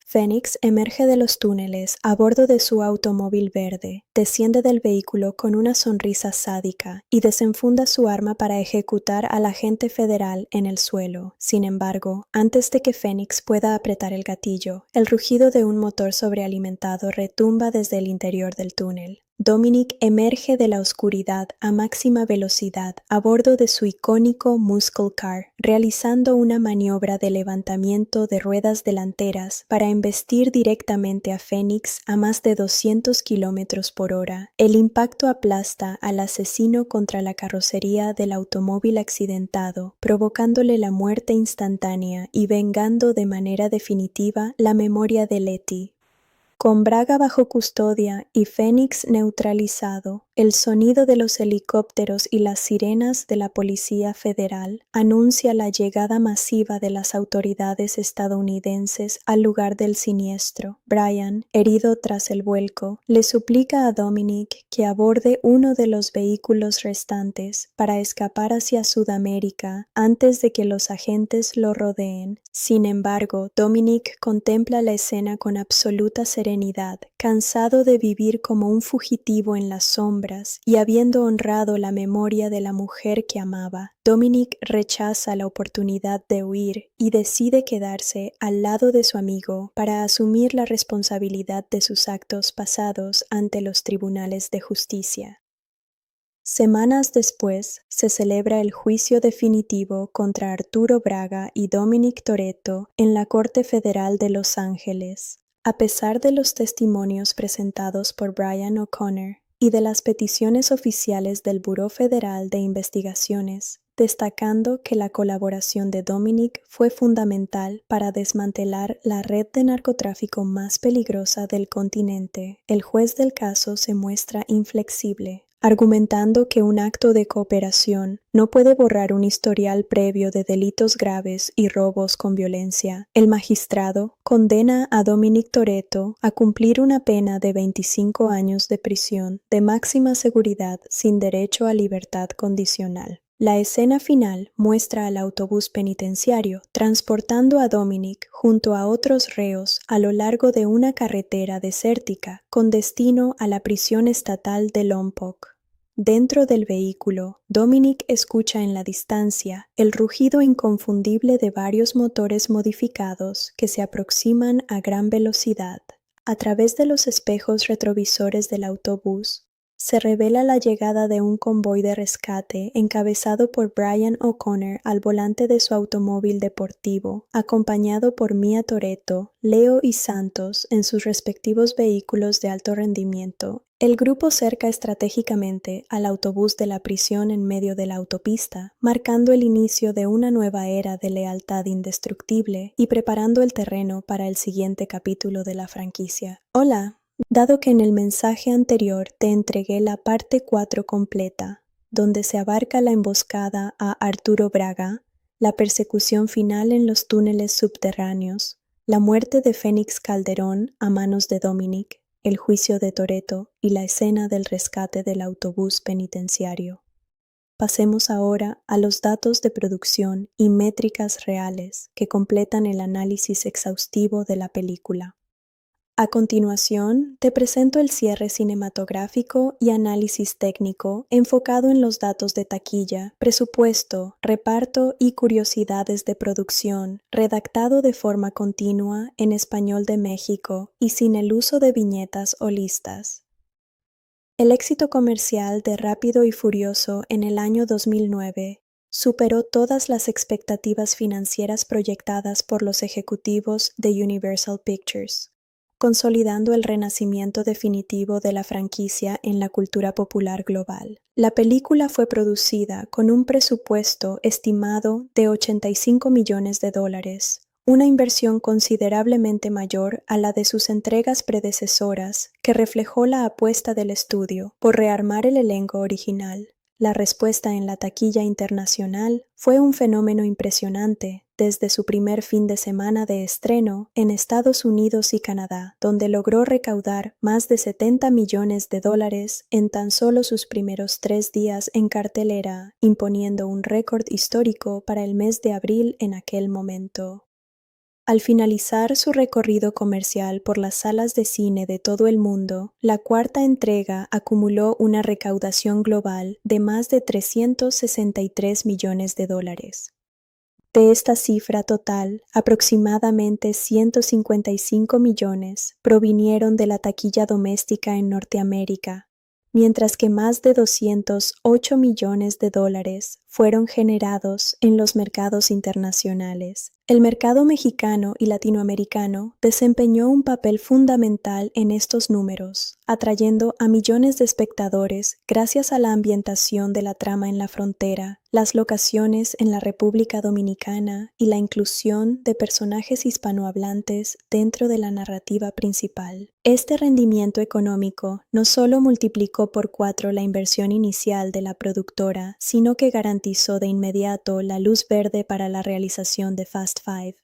Phoenix emerge de los túneles a bordo de su automóvil verde, desciende del vehículo con una sonrisa sádica y desenfunda su arma para ejecutar al agente federal en el suelo. Sin embargo, antes de que Phoenix pueda apretar el gatillo, el rugido de un motor sobrealimentado retumba desde el interior del túnel. Dominic emerge de la oscuridad a máxima velocidad a bordo de su icónico Muscle Car, realizando una maniobra de levantamiento de ruedas delanteras para embestir directamente a Phoenix a más de 200 km/h. El impacto aplasta al asesino contra la carrocería del automóvil accidentado, provocándole la muerte instantánea y vengando de manera definitiva la memoria de Letty. Con Braga bajo custodia y Phoenix neutralizado, el sonido de los helicópteros y las sirenas de la Policía Federal anuncia la llegada masiva de las autoridades estadounidenses al lugar del siniestro. Brian, herido tras el vuelco, le suplica a Dominic que aborde uno de los vehículos restantes para escapar hacia Sudamérica antes de que los agentes lo rodeen. Sin embargo, Dominic contempla la escena con absoluta serenidad, cansado de vivir como un fugitivo en las sombras y habiendo honrado la memoria de la mujer que amaba. Dominic rechaza la oportunidad de huir y decide quedarse al lado de su amigo para asumir la responsabilidad de sus actos pasados ante los tribunales de justicia. Semanas después, se celebra el juicio definitivo contra Arturo Braga y Dominic Toretto en la Corte Federal de Los Ángeles. A pesar de los testimonios presentados por Brian O'Connor y de las peticiones oficiales del Buró Federal de Investigaciones, destacando que la colaboración de Dominic fue fundamental para desmantelar la red de narcotráfico más peligrosa del continente, el juez del caso se muestra inflexible, argumentando que un acto de cooperación no puede borrar un historial previo de delitos graves y robos con violencia. El magistrado condena a Dominic Toretto a cumplir una pena de 25 años de prisión de máxima seguridad sin derecho a libertad condicional. La escena final muestra al autobús penitenciario transportando a Dominic junto a otros reos a lo largo de una carretera desértica con destino a la prisión estatal de Lompoc. Dentro del vehículo, Dominic escucha en la distancia el rugido inconfundible de varios motores modificados que se aproximan a gran velocidad. A través de los espejos retrovisores del autobús, se revela la llegada de un convoy de rescate encabezado por Brian O'Connor al volante de su automóvil deportivo, acompañado por Mia Toretto, Leo y Santos en sus respectivos vehículos de alto rendimiento. El grupo cerca estratégicamente al autobús de la prisión en medio de la autopista, marcando el inicio de una nueva era de lealtad indestructible y preparando el terreno para el siguiente capítulo de la franquicia. Hola. Dado que en el mensaje anterior te entregué la parte 4 completa, donde se abarca la emboscada a Arturo Braga, la persecución final en los túneles subterráneos, la muerte de Phoenix Calderón a manos de Dominic, el juicio de Toretto y la escena del rescate del autobús penitenciario. Pasemos ahora a los datos de producción y métricas reales que completan el análisis exhaustivo de la película. A continuación, te presento el cierre cinematográfico y análisis técnico enfocado en los datos de taquilla, presupuesto, reparto y curiosidades de producción, redactado de forma continua en español de México y sin el uso de viñetas o listas. El éxito comercial de Rápido y Furioso en el año 2009 superó todas las expectativas financieras proyectadas por los ejecutivos de Universal Pictures, consolidando el renacimiento definitivo de la franquicia en la cultura popular global. La película fue producida con un presupuesto estimado de $85 millones, una inversión considerablemente mayor a la de sus entregas predecesoras, que reflejó la apuesta del estudio por rearmar el elenco original. La respuesta en la taquilla internacional fue un fenómeno impresionante desde su primer fin de semana de estreno en Estados Unidos y Canadá, donde logró recaudar más de $70 millones en tan solo sus primeros 3 días en cartelera, imponiendo un récord histórico para el mes de abril en aquel momento. Al finalizar su recorrido comercial por las salas de cine de todo el mundo, la cuarta entrega acumuló una recaudación global de más de $363 millones. De esta cifra total, aproximadamente 155 millones provinieron de la taquilla doméstica en Norteamérica, mientras que más de $208 millones fueron generados en los mercados internacionales. El mercado mexicano y latinoamericano desempeñó un papel fundamental en estos números, atrayendo a millones de espectadores gracias a la ambientación de la trama en la frontera, las locaciones en la República Dominicana y la inclusión de personajes hispanohablantes dentro de la narrativa principal. Este rendimiento económico no solo multiplicó por 4 la inversión inicial de la productora, sino que garantizó de inmediato la luz verde para la realización de Fast Five.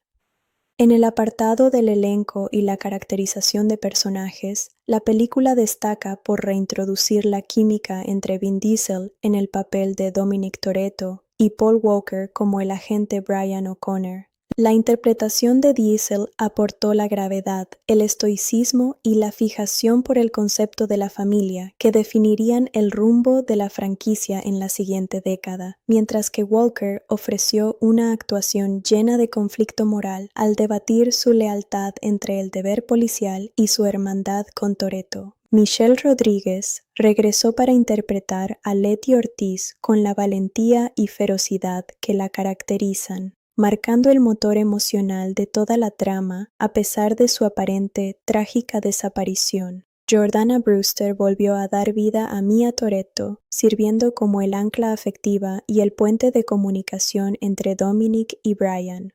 En el apartado del elenco y la caracterización de personajes, la película destaca por reintroducir la química entre Vin Diesel en el papel de Dominic Toretto y Paul Walker como el agente Brian O'Connor. La interpretación de Diesel aportó la gravedad, el estoicismo y la fijación por el concepto de la familia que definirían el rumbo de la franquicia en la siguiente década, mientras que Walker ofreció una actuación llena de conflicto moral al debatir su lealtad entre el deber policial y su hermandad con Toretto. Michelle Rodríguez regresó para interpretar a Letty Ortiz con la valentía y ferocidad que la caracterizan, marcando el motor emocional de toda la trama a pesar de su aparente trágica desaparición. Jordana Brewster volvió a dar vida a Mia Toretto, sirviendo como el ancla afectiva y el puente de comunicación entre Dominic y Brian.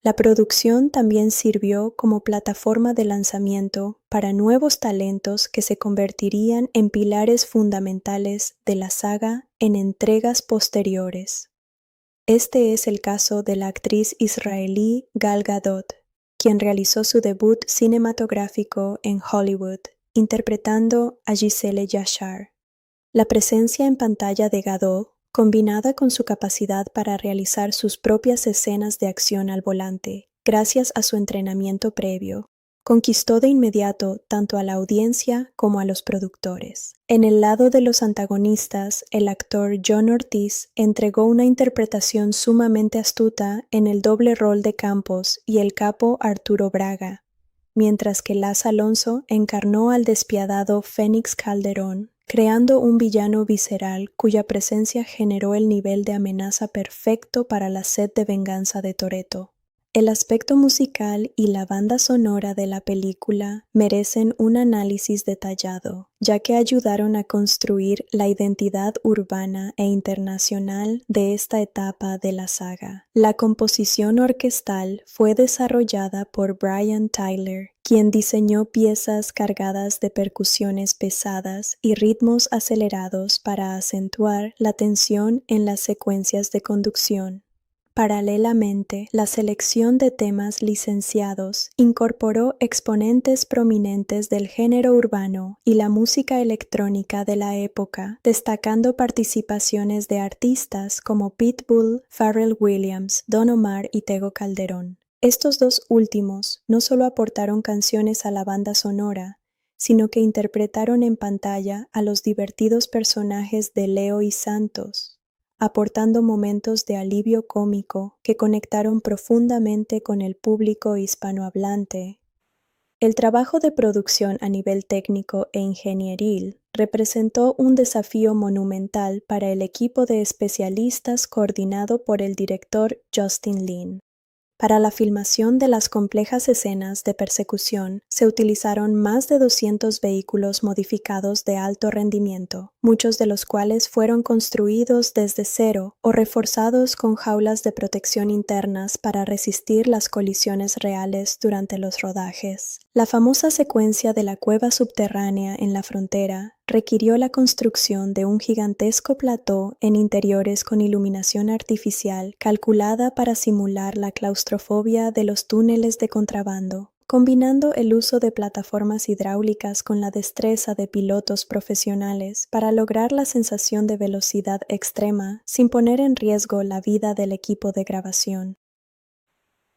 La producción también sirvió como plataforma de lanzamiento para nuevos talentos que se convertirían en pilares fundamentales de la saga en entregas posteriores. Este es el caso de la actriz israelí Gal Gadot, quien realizó su debut cinematográfico en Hollywood, interpretando a Gisele Yashar. La presencia en pantalla de Gadot, combinada con su capacidad para realizar sus propias escenas de acción al volante, gracias a su entrenamiento previo, conquistó de inmediato tanto a la audiencia como a los productores. En el lado de los antagonistas, el actor John Ortiz entregó una interpretación sumamente astuta en el doble rol de Campos y el capo Arturo Braga, mientras que Laz Alonso encarnó al despiadado Fénix Calderón, creando un villano visceral cuya presencia generó el nivel de amenaza perfecto para la sed de venganza de Toretto. El aspecto musical y la banda sonora de la película merecen un análisis detallado, ya que ayudaron a construir la identidad urbana e internacional de esta etapa de la saga. La composición orquestal fue desarrollada por Brian Tyler, quien diseñó piezas cargadas de percusiones pesadas y ritmos acelerados para acentuar la tensión en las secuencias de conducción. Paralelamente, la selección de temas licenciados incorporó exponentes prominentes del género urbano y la música electrónica de la época, destacando participaciones de artistas como Pitbull, Pharrell Williams, Don Omar y Tego Calderón. Estos dos últimos no solo aportaron canciones a la banda sonora, sino que interpretaron en pantalla a los divertidos personajes de Leo y Santos, aportando momentos de alivio cómico que conectaron profundamente con el público hispanohablante. El trabajo de producción a nivel técnico e ingenieril representó un desafío monumental para el equipo de especialistas coordinado por el director Justin Lin. Para la filmación de las complejas escenas de persecución se utilizaron más de 200 vehículos modificados de alto rendimiento, muchos de los cuales fueron construidos desde cero o reforzados con jaulas de protección internas para resistir las colisiones reales durante los rodajes. La famosa secuencia de la cueva subterránea en la frontera requirió la construcción de un gigantesco plató en interiores con iluminación artificial calculada para simular la claustrofobia de los túneles de contrabando, combinando el uso de plataformas hidráulicas con la destreza de pilotos profesionales para lograr la sensación de velocidad extrema sin poner en riesgo la vida del equipo de grabación.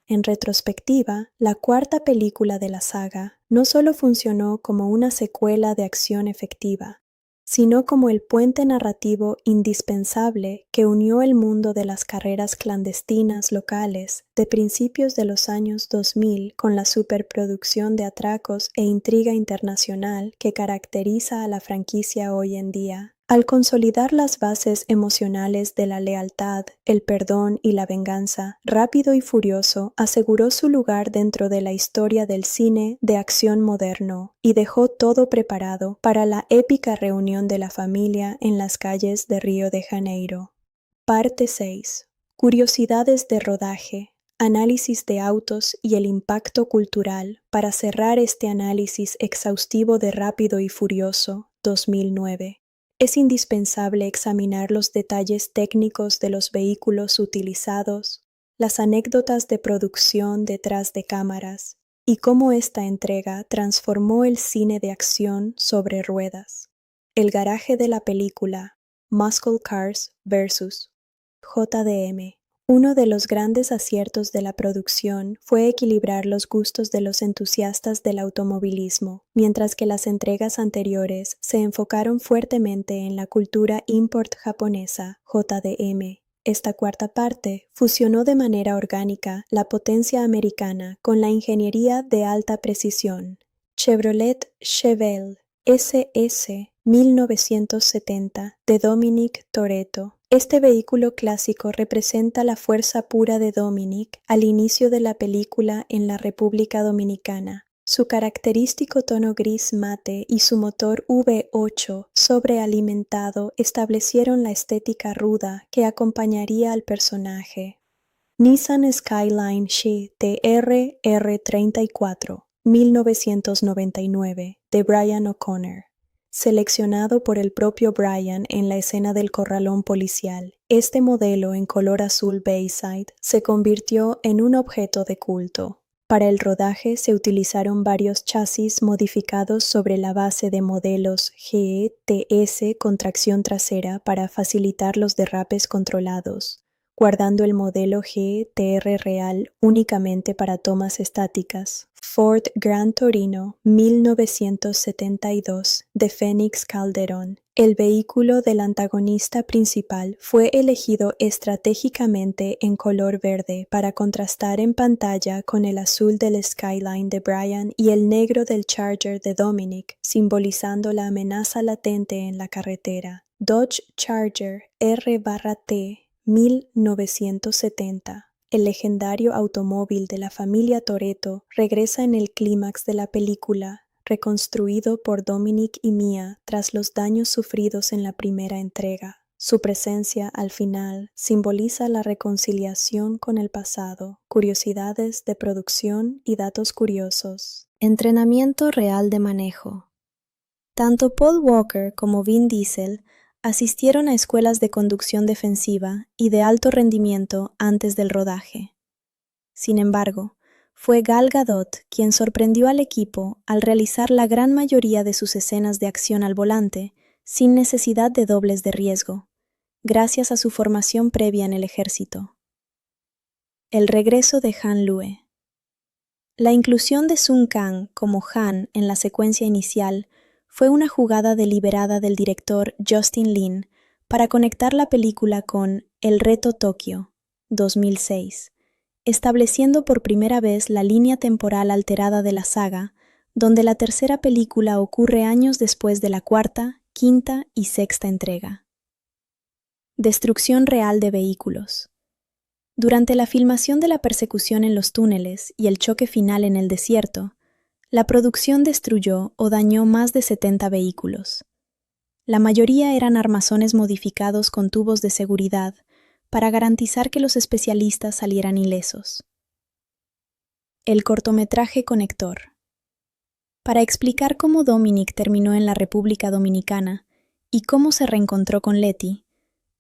En retrospectiva, la cuarta película de la saga no solo funcionó como una secuela de acción efectiva, sino como el puente narrativo indispensable que unió el mundo de las carreras clandestinas locales de principios de los años 2000 con la superproducción de atracos e intriga internacional que caracteriza a la franquicia hoy en día. Al consolidar las bases emocionales de la lealtad, el perdón y la venganza, Rápido y Furioso aseguró su lugar dentro de la historia del cine de acción moderno y dejó todo preparado para la épica reunión de la familia en las calles de Río de Janeiro. Parte 6. Curiosidades de rodaje, análisis de autos y el impacto cultural para cerrar este análisis exhaustivo de Rápido y Furioso 2009. Es indispensable examinar los detalles técnicos de los vehículos utilizados, las anécdotas de producción detrás de cámaras y cómo esta entrega transformó el cine de acción sobre ruedas. El garaje de la película Muscle Cars vs. JDM. Uno de los grandes aciertos de la producción fue equilibrar los gustos de los entusiastas del automovilismo, mientras que las entregas anteriores se enfocaron fuertemente en la cultura import japonesa, JDM. Esta cuarta parte fusionó de manera orgánica la potencia americana con la ingeniería de alta precisión. Chevrolet Chevelle SS 1970 de Dominic Toretto. Este vehículo clásico representa la fuerza pura de Dominic al inicio de la película en la República Dominicana. Su característico tono gris mate y su motor V8 sobrealimentado establecieron la estética ruda que acompañaría al personaje. Nissan Skyline GT-RR34 1999 de Brian O'Connor. Seleccionado por el propio Brian en la escena del corralón policial, este modelo en color azul Bayside se convirtió en un objeto de culto. Para el rodaje se utilizaron varios chasis modificados sobre la base de modelos GE-TS con tracción trasera para facilitar los derrapes controlados, guardando el modelo GE-TR real únicamente para tomas estáticas. Ford Gran Torino 1972 de Félix Calderón. El vehículo del antagonista principal fue elegido estratégicamente en color verde para contrastar en pantalla con el azul del Skyline de Brian y el negro del Charger de Dominic, simbolizando la amenaza latente en la carretera. Dodge Charger R/T 1970. El legendario automóvil de la familia Toretto regresa en el clímax de la película, reconstruido por Dominic y Mia tras los daños sufridos en la primera entrega. Su presencia al final simboliza la reconciliación con el pasado, curiosidades de producción y datos curiosos. Entrenamiento real de manejo. Tanto Paul Walker como Vin Diesel asistieron a escuelas de conducción defensiva y de alto rendimiento antes del rodaje. Sin embargo, fue Gal Gadot quien sorprendió al equipo al realizar la gran mayoría de sus escenas de acción al volante sin necesidad de dobles de riesgo, gracias a su formación previa en el ejército. El regreso de Han Lue. La inclusión de Sung Kang como Han en la secuencia inicial fue una jugada deliberada del director Justin Lin para conectar la película con El Reto Tokio, 2006, estableciendo por primera vez la línea temporal alterada de la saga, donde la tercera película ocurre años después de la cuarta, quinta y sexta entrega. Destrucción real de vehículos. Durante la filmación de la persecución en los túneles y el choque final en el desierto, la producción destruyó o dañó más de 70 vehículos. La mayoría eran armazones modificados con tubos de seguridad para garantizar que los especialistas salieran ilesos. El cortometraje conector. Para explicar cómo Dominic terminó en la República Dominicana y cómo se reencontró con Letty,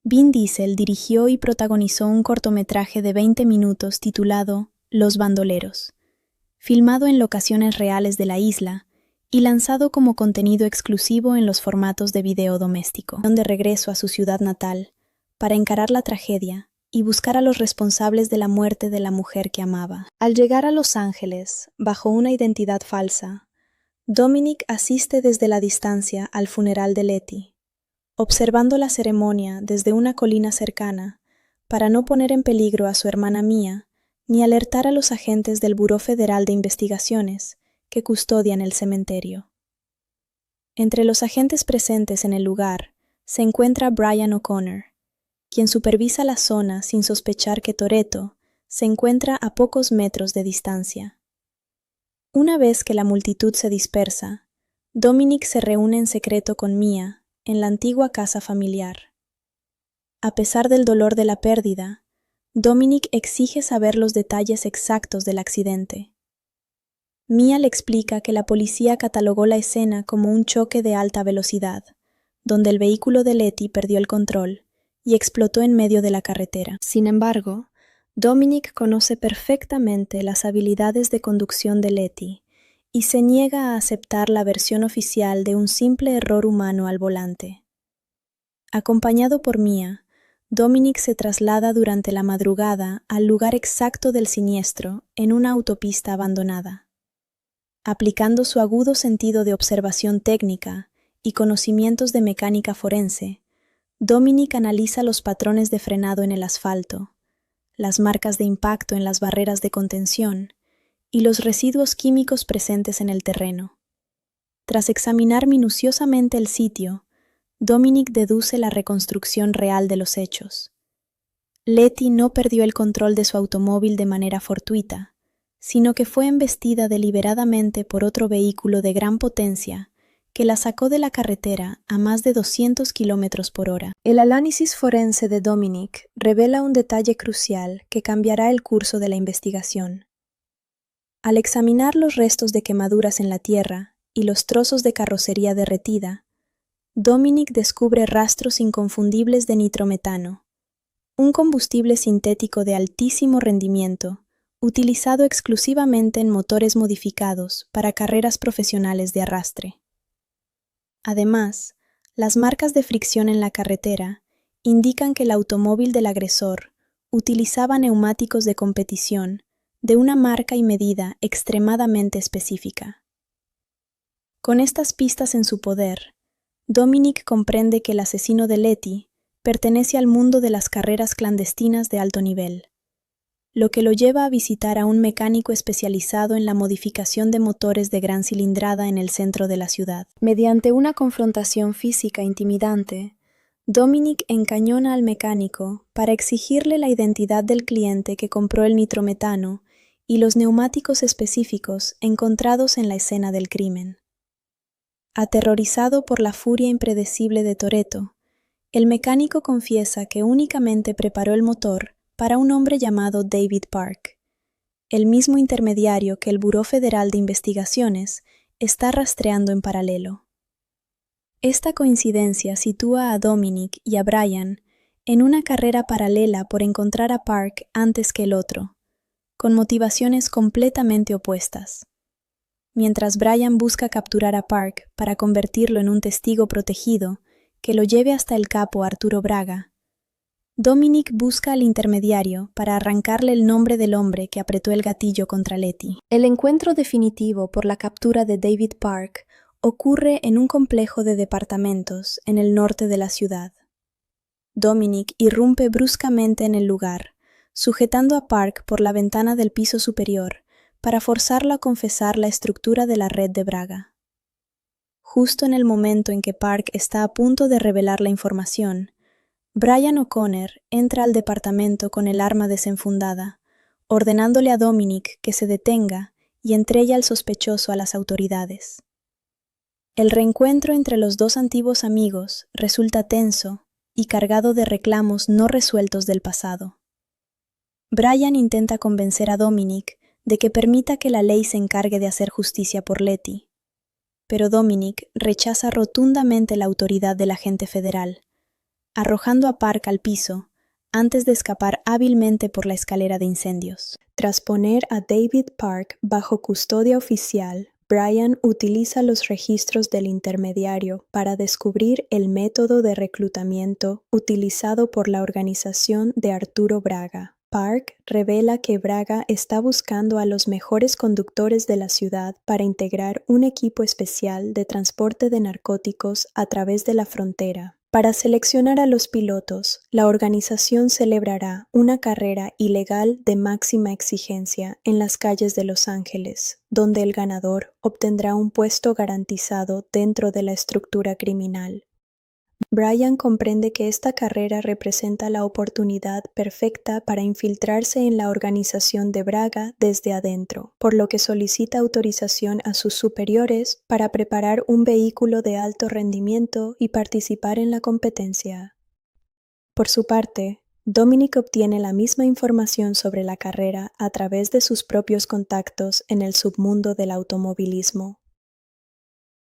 Vin Diesel dirigió y protagonizó un cortometraje de 20 minutos titulado Los Bandoleros, filmado en locaciones reales de la isla y lanzado como contenido exclusivo en los formatos de video doméstico. De regreso a su ciudad natal, para encarar la tragedia, y buscar a los responsables de la muerte de la mujer que amaba. Al llegar a Los Ángeles, bajo una identidad falsa, Dominic asiste desde la distancia al funeral de Letty, observando la ceremonia desde una colina cercana para no poner en peligro a su hermana Mia ni alertar a los agentes del Buró Federal de Investigaciones que custodian el cementerio. Entre los agentes presentes en el lugar se encuentra Brian O'Connor, quien supervisa la zona sin sospechar que Toretto se encuentra a pocos metros de distancia. Una vez que la multitud se dispersa, Dominic se reúne en secreto con Mia en la antigua casa familiar. A pesar del dolor de la pérdida, Dominic exige saber los detalles exactos del accidente. Mia le explica que la policía catalogó la escena como un choque de alta velocidad, donde el vehículo de Letty perdió el control y explotó en medio de la carretera. Sin embargo, Dominic conoce perfectamente las habilidades de conducción de Letty y se niega a aceptar la versión oficial de un simple error humano al volante. Acompañado por Mia, Dominic se traslada durante la madrugada al lugar exacto del siniestro en una autopista abandonada. Aplicando su agudo sentido de observación técnica y conocimientos de mecánica forense, Dominic analiza los patrones de frenado en el asfalto, las marcas de impacto en las barreras de contención y los residuos químicos presentes en el terreno. Tras examinar minuciosamente el sitio, Dominic deduce la reconstrucción real de los hechos. Letty no perdió el control de su automóvil de manera fortuita, sino que fue embestida deliberadamente por otro vehículo de gran potencia que la sacó de la carretera a más de 200 kilómetros por hora. El análisis forense de Dominic revela un detalle crucial que cambiará el curso de la investigación. Al examinar los restos de quemaduras en la tierra y los trozos de carrocería derretida, Dominic descubre rastros inconfundibles de nitrometano, un combustible sintético de altísimo rendimiento, utilizado exclusivamente en motores modificados para carreras profesionales de arrastre. Además, las marcas de fricción en la carretera indican que el automóvil del agresor utilizaba neumáticos de competición de una marca y medida extremadamente específica. Con estas pistas en su poder, Dominic comprende que el asesino de Letty pertenece al mundo de las carreras clandestinas de alto nivel, lo que lo lleva a visitar a un mecánico especializado en la modificación de motores de gran cilindrada en el centro de la ciudad. Mediante una confrontación física intimidante, Dominic encañona al mecánico para exigirle la identidad del cliente que compró el nitrometano y los neumáticos específicos encontrados en la escena del crimen. Aterrorizado por la furia impredecible de Toretto, el mecánico confiesa que únicamente preparó el motor para un hombre llamado David Park, el mismo intermediario que el Buró Federal de Investigaciones está rastreando en paralelo. Esta coincidencia sitúa a Dominic y a Brian en una carrera paralela por encontrar a Park antes que el otro, con motivaciones completamente opuestas. Mientras Brian busca capturar a Park para convertirlo en un testigo protegido que lo lleve hasta el capo Arturo Braga, Dominic busca al intermediario para arrancarle el nombre del hombre que apretó el gatillo contra Letty. El encuentro definitivo por la captura de David Park ocurre en un complejo de departamentos en el norte de la ciudad. Dominic irrumpe bruscamente en el lugar, sujetando a Park por la ventana del piso superior para forzarlo a confesar la estructura de la red de Braga. Justo en el momento en que Park está a punto de revelar la información, Brian O'Connor entra al departamento con el arma desenfundada, ordenándole a Dominic que se detenga y entregue al sospechoso a las autoridades. El reencuentro entre los dos antiguos amigos resulta tenso y cargado de reclamos no resueltos del pasado. Brian intenta convencer a Dominic de que permita que la ley se encargue de hacer justicia por Letty, pero Dominic rechaza rotundamente la autoridad del agente federal, arrojando a Park al piso antes de escapar hábilmente por la escalera de incendios. Tras poner a David Park bajo custodia oficial Brian utiliza los registros del intermediario para descubrir el método de reclutamiento utilizado por la organización de Arturo Braga. Park revela que Braga está buscando a los mejores conductores de la ciudad para integrar un equipo especial de transporte de narcóticos a través de la frontera. Para seleccionar a los pilotos, la organización celebrará una carrera ilegal de máxima exigencia en las calles de Los Ángeles, donde el ganador obtendrá un puesto garantizado dentro de la estructura criminal. Brian comprende que esta carrera representa la oportunidad perfecta para infiltrarse en la organización de Braga desde adentro, por lo que solicita autorización a sus superiores para preparar un vehículo de alto rendimiento y participar en la competencia. Por su parte, Dominic obtiene la misma información sobre la carrera a través de sus propios contactos en el submundo del automovilismo.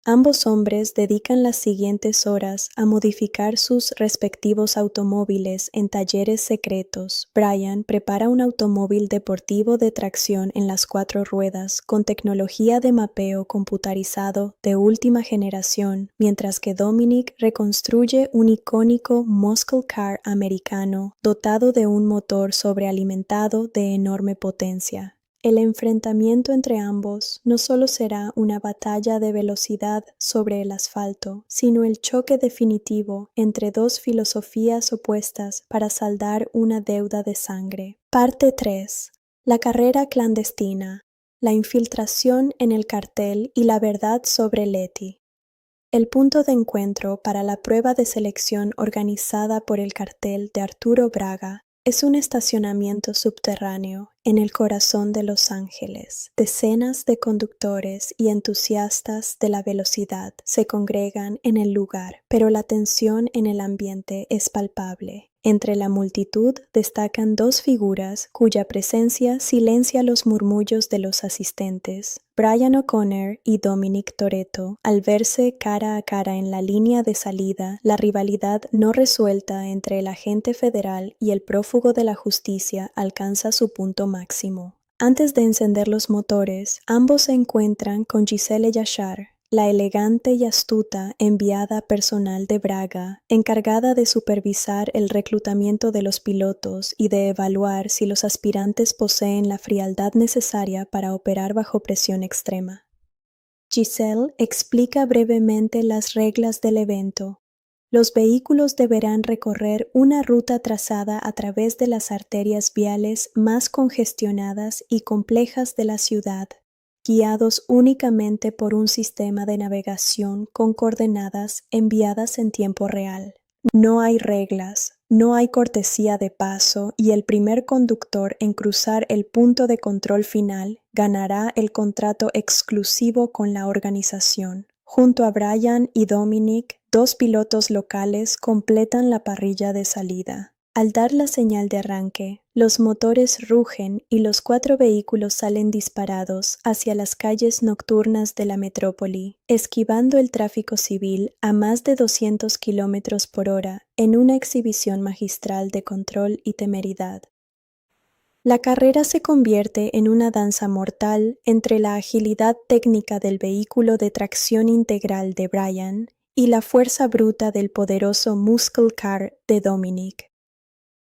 Ambos hombres dedican las siguientes horas a modificar sus respectivos automóviles en talleres secretos. Brian prepara un automóvil deportivo de tracción en las 4 ruedas con tecnología de mapeo computarizado de última generación, mientras que Dominic reconstruye un icónico muscle car americano dotado de un motor sobrealimentado de enorme potencia. El enfrentamiento entre ambos no solo será una batalla de velocidad sobre el asfalto, sino el choque definitivo entre dos filosofías opuestas para saldar una deuda de sangre. Parte 3. La carrera clandestina, la infiltración en el cartel y la verdad sobre Letty. El punto de encuentro para la prueba de selección organizada por el cartel de Arturo Braga es un estacionamiento subterráneo en el corazón de Los Ángeles. Decenas de conductores y entusiastas de la velocidad se congregan en el lugar, pero la tensión en el ambiente es palpable. Entre la multitud destacan 2 figuras cuya presencia silencia los murmullos de los asistentes. Brian O'Connor y Dominic Toretto, al verse cara a cara en la línea de salida, la rivalidad no resuelta entre el agente federal y el prófugo de la justicia alcanza su punto máximo. Antes de encender los motores, ambos se encuentran con Giselle Yashar, la elegante y astuta enviada personal de Braga, encargada de supervisar el reclutamiento de los pilotos y de evaluar si los aspirantes poseen la frialdad necesaria para operar bajo presión extrema. Giselle explica brevemente las reglas del evento. Los vehículos deberán recorrer una ruta trazada a través de las arterias viales más congestionadas y complejas de la ciudad, guiados únicamente por un sistema de navegación con coordenadas enviadas en tiempo real. No hay reglas, no hay cortesía de paso y el primer conductor en cruzar el punto de control final ganará el contrato exclusivo con la organización. Junto a Brian y Dominic, 2 pilotos locales completan la parrilla de salida. Al dar la señal de arranque, los motores rugen y los 4 vehículos salen disparados hacia las calles nocturnas de la metrópoli, esquivando el tráfico civil a más de 200 km por hora en una exhibición magistral de control y temeridad. La carrera se convierte en una danza mortal entre la agilidad técnica del vehículo de tracción integral de Brian y la fuerza bruta del poderoso muscle car de Dominic.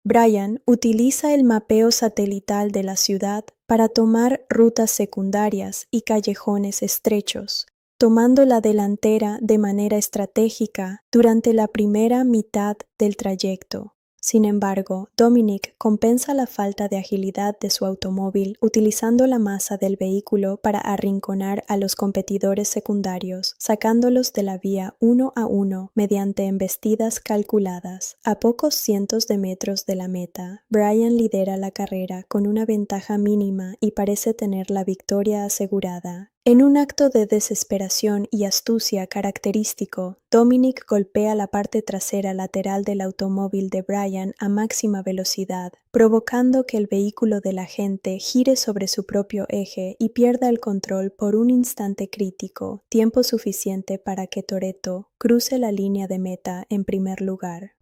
Brian utiliza el mapeo satelital de la ciudad para tomar rutas secundarias y callejones estrechos, tomando la delantera de manera estratégica durante la primera mitad del trayecto. Sin embargo, Dominic compensa la falta de agilidad de su automóvil utilizando la masa del vehículo para arrinconar a los competidores secundarios, sacándolos de la vía uno a uno mediante embestidas calculadas. A pocos cientos de metros de la meta, Brian lidera la carrera con una ventaja mínima y parece tener la victoria asegurada. En un acto de desesperación y astucia característico, Dominic golpea la parte trasera lateral del automóvil de Brian a máxima velocidad, provocando que el vehículo del agente gire sobre su propio eje y pierda el control por un instante crítico, tiempo suficiente para que Toretto cruce la línea de meta en primer lugar.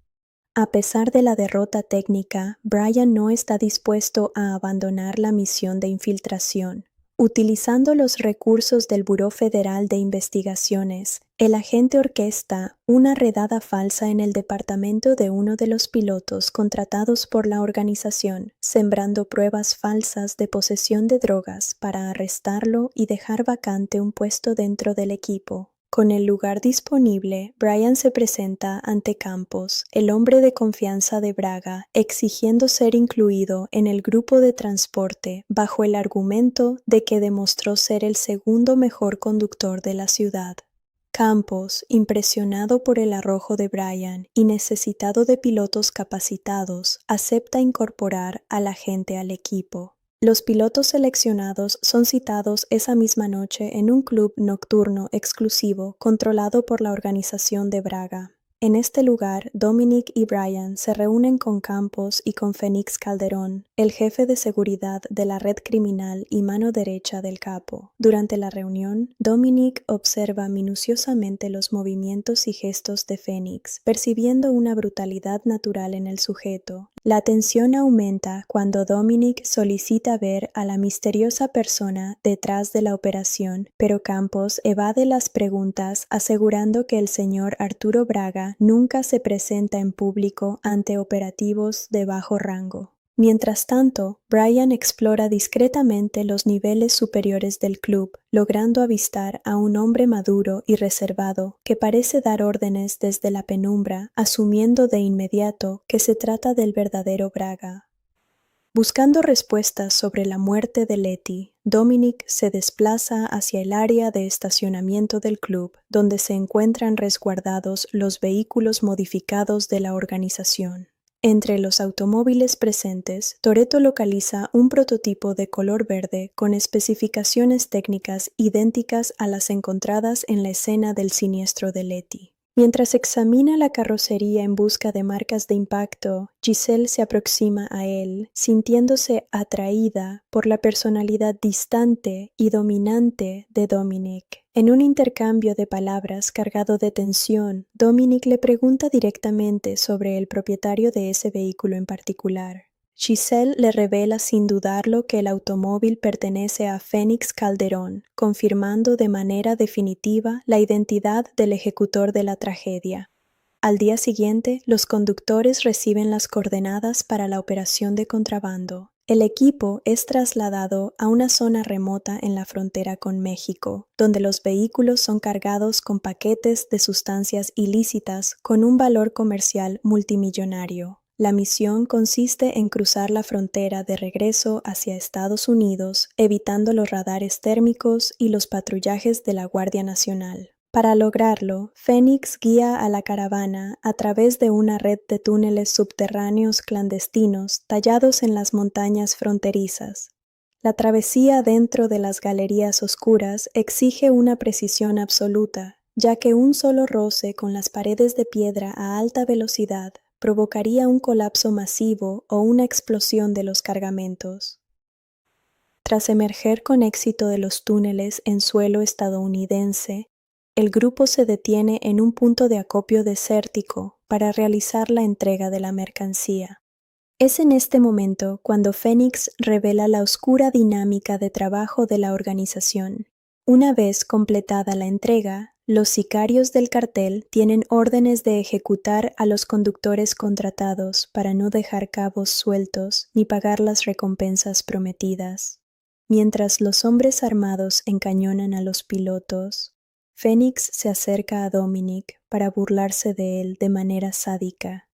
A pesar de la derrota técnica, Brian no está dispuesto a abandonar la misión de infiltración. Utilizando los recursos del Buró Federal de Investigaciones, el agente orquesta una redada falsa en el departamento de uno de los pilotos contratados por la organización, sembrando pruebas falsas de posesión de drogas para arrestarlo y dejar vacante un puesto dentro del equipo. Con el lugar disponible, Brian se presenta ante Campos, el hombre de confianza de Braga, exigiendo ser incluido en el grupo de transporte bajo el argumento de que demostró ser el segundo mejor conductor de la ciudad. Campos, impresionado por el arrojo de Brian y necesitado de pilotos capacitados, acepta incorporar al agente al equipo. Los pilotos seleccionados son citados esa misma noche en un club nocturno exclusivo controlado por la organización de Braga. En este lugar, Dominic y Brian se reúnen con Campos y con Fénix Calderón, el jefe de seguridad de la red criminal y mano derecha del capo. Durante la reunión, Dominic observa minuciosamente los movimientos y gestos de Fénix, percibiendo una brutalidad natural en el sujeto. La tensión aumenta cuando Dominic solicita ver a la misteriosa persona detrás de la operación, pero Campos evade las preguntas asegurando que el señor Arturo Braga nunca se presenta en público ante operativos de bajo rango. Mientras tanto, Brian explora discretamente los niveles superiores del club, logrando avistar a un hombre maduro y reservado que parece dar órdenes desde la penumbra, asumiendo de inmediato que se trata del verdadero Braga. Buscando respuestas sobre la muerte de Letty, Dominic se desplaza hacia el área de estacionamiento del club, donde se encuentran resguardados los vehículos modificados de la organización. Entre los automóviles presentes, Toretto localiza un prototipo de color verde con especificaciones técnicas idénticas a las encontradas en la escena del siniestro de Letty. Mientras examina la carrocería en busca de marcas de impacto, Giselle se aproxima a él, sintiéndose atraída por la personalidad distante y dominante de Dominic. En un intercambio de palabras cargado de tensión, Dominic le pregunta directamente sobre el propietario de ese vehículo en particular. Giselle le revela sin dudarlo que el automóvil pertenece a Fénix Calderón, confirmando de manera definitiva la identidad del ejecutor de la tragedia. Al día siguiente, los conductores reciben las coordenadas para la operación de contrabando. El equipo es trasladado a una zona remota en la frontera con México, donde los vehículos son cargados con paquetes de sustancias ilícitas con un valor comercial multimillonario. La misión consiste en cruzar la frontera de regreso hacia Estados Unidos, evitando los radares térmicos y los patrullajes de la Guardia Nacional. Para lograrlo, Fénix guía a la caravana a través de una red de túneles subterráneos clandestinos tallados en las montañas fronterizas. La travesía dentro de las galerías oscuras exige una precisión absoluta, ya que un solo roce con las paredes de piedra a alta velocidad provocaría un colapso masivo o una explosión de los cargamentos. Tras emerger con éxito de los túneles en suelo estadounidense, el grupo se detiene en un punto de acopio desértico para realizar la entrega de la mercancía. Es en este momento cuando Fénix revela la oscura dinámica de trabajo de la organización. Una vez completada la entrega, los sicarios del cartel tienen órdenes de ejecutar a los conductores contratados para no dejar cabos sueltos ni pagar las recompensas prometidas. Mientras los hombres armados encañonan a los pilotos, Fénix se acerca a Dominic para burlarse de él de manera sádica.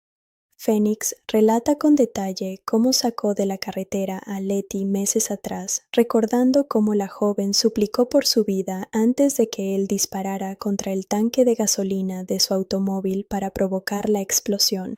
Fénix relata con detalle cómo sacó de la carretera a Letty meses atrás, recordando cómo la joven suplicó por su vida antes de que él disparara contra el tanque de gasolina de su automóvil para provocar la explosión.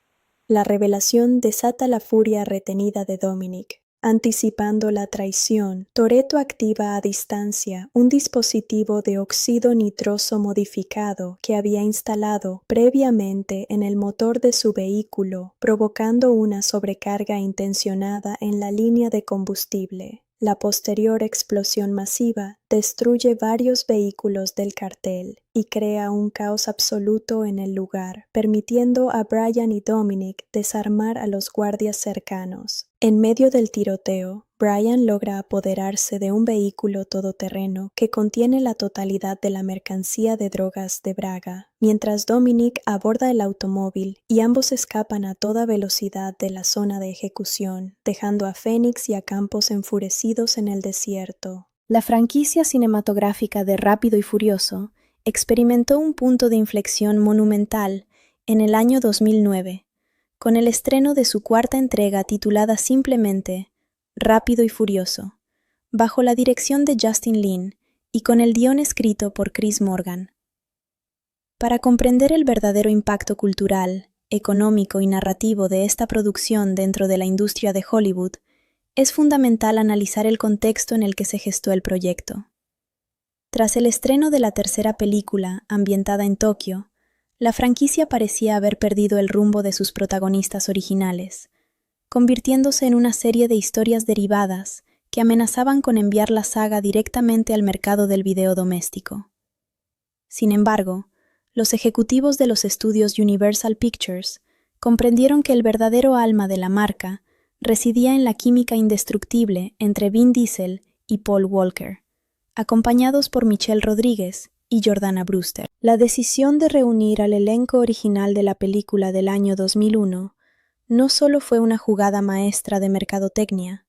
La revelación desata la furia retenida de Dominic. Anticipando la traición, Toretto activa a distancia un dispositivo de óxido nitroso modificado que había instalado previamente en el motor de su vehículo, provocando una sobrecarga intencionada en la línea de combustible. La posterior explosión masiva destruye varios vehículos del cartel y crea un caos absoluto en el lugar, permitiendo a Brian y Dominic desarmar a los guardias cercanos. En medio del tiroteo, Brian logra apoderarse de un vehículo todoterreno que contiene la totalidad de la mercancía de drogas de Braga, mientras Dominic aborda el automóvil y ambos escapan a toda velocidad de la zona de ejecución, dejando a Phoenix y a Campos enfurecidos en el desierto. La franquicia cinematográfica de Rápido y Furioso experimentó un punto de inflexión monumental en el año 2009, con el estreno de su cuarta entrega titulada simplemente Rápido y Furioso, bajo la dirección de Justin Lin y con el guión escrito por Chris Morgan. Para comprender el verdadero impacto cultural, económico y narrativo de esta producción dentro de la industria de Hollywood, es fundamental analizar el contexto en el que se gestó el proyecto. Tras el estreno de la tercera película, ambientada en Tokio, la franquicia parecía haber perdido el rumbo de sus protagonistas originales, convirtiéndose en una serie de historias derivadas que amenazaban con enviar la saga directamente al mercado del video doméstico. Sin embargo, los ejecutivos de los estudios Universal Pictures comprendieron que el verdadero alma de la marca residía en la química indestructible entre Vin Diesel y Paul Walker, acompañados por Michelle Rodríguez y Jordana Brewster. La decisión de reunir al elenco original de la película del año 2001 no solo fue una jugada maestra de mercadotecnia,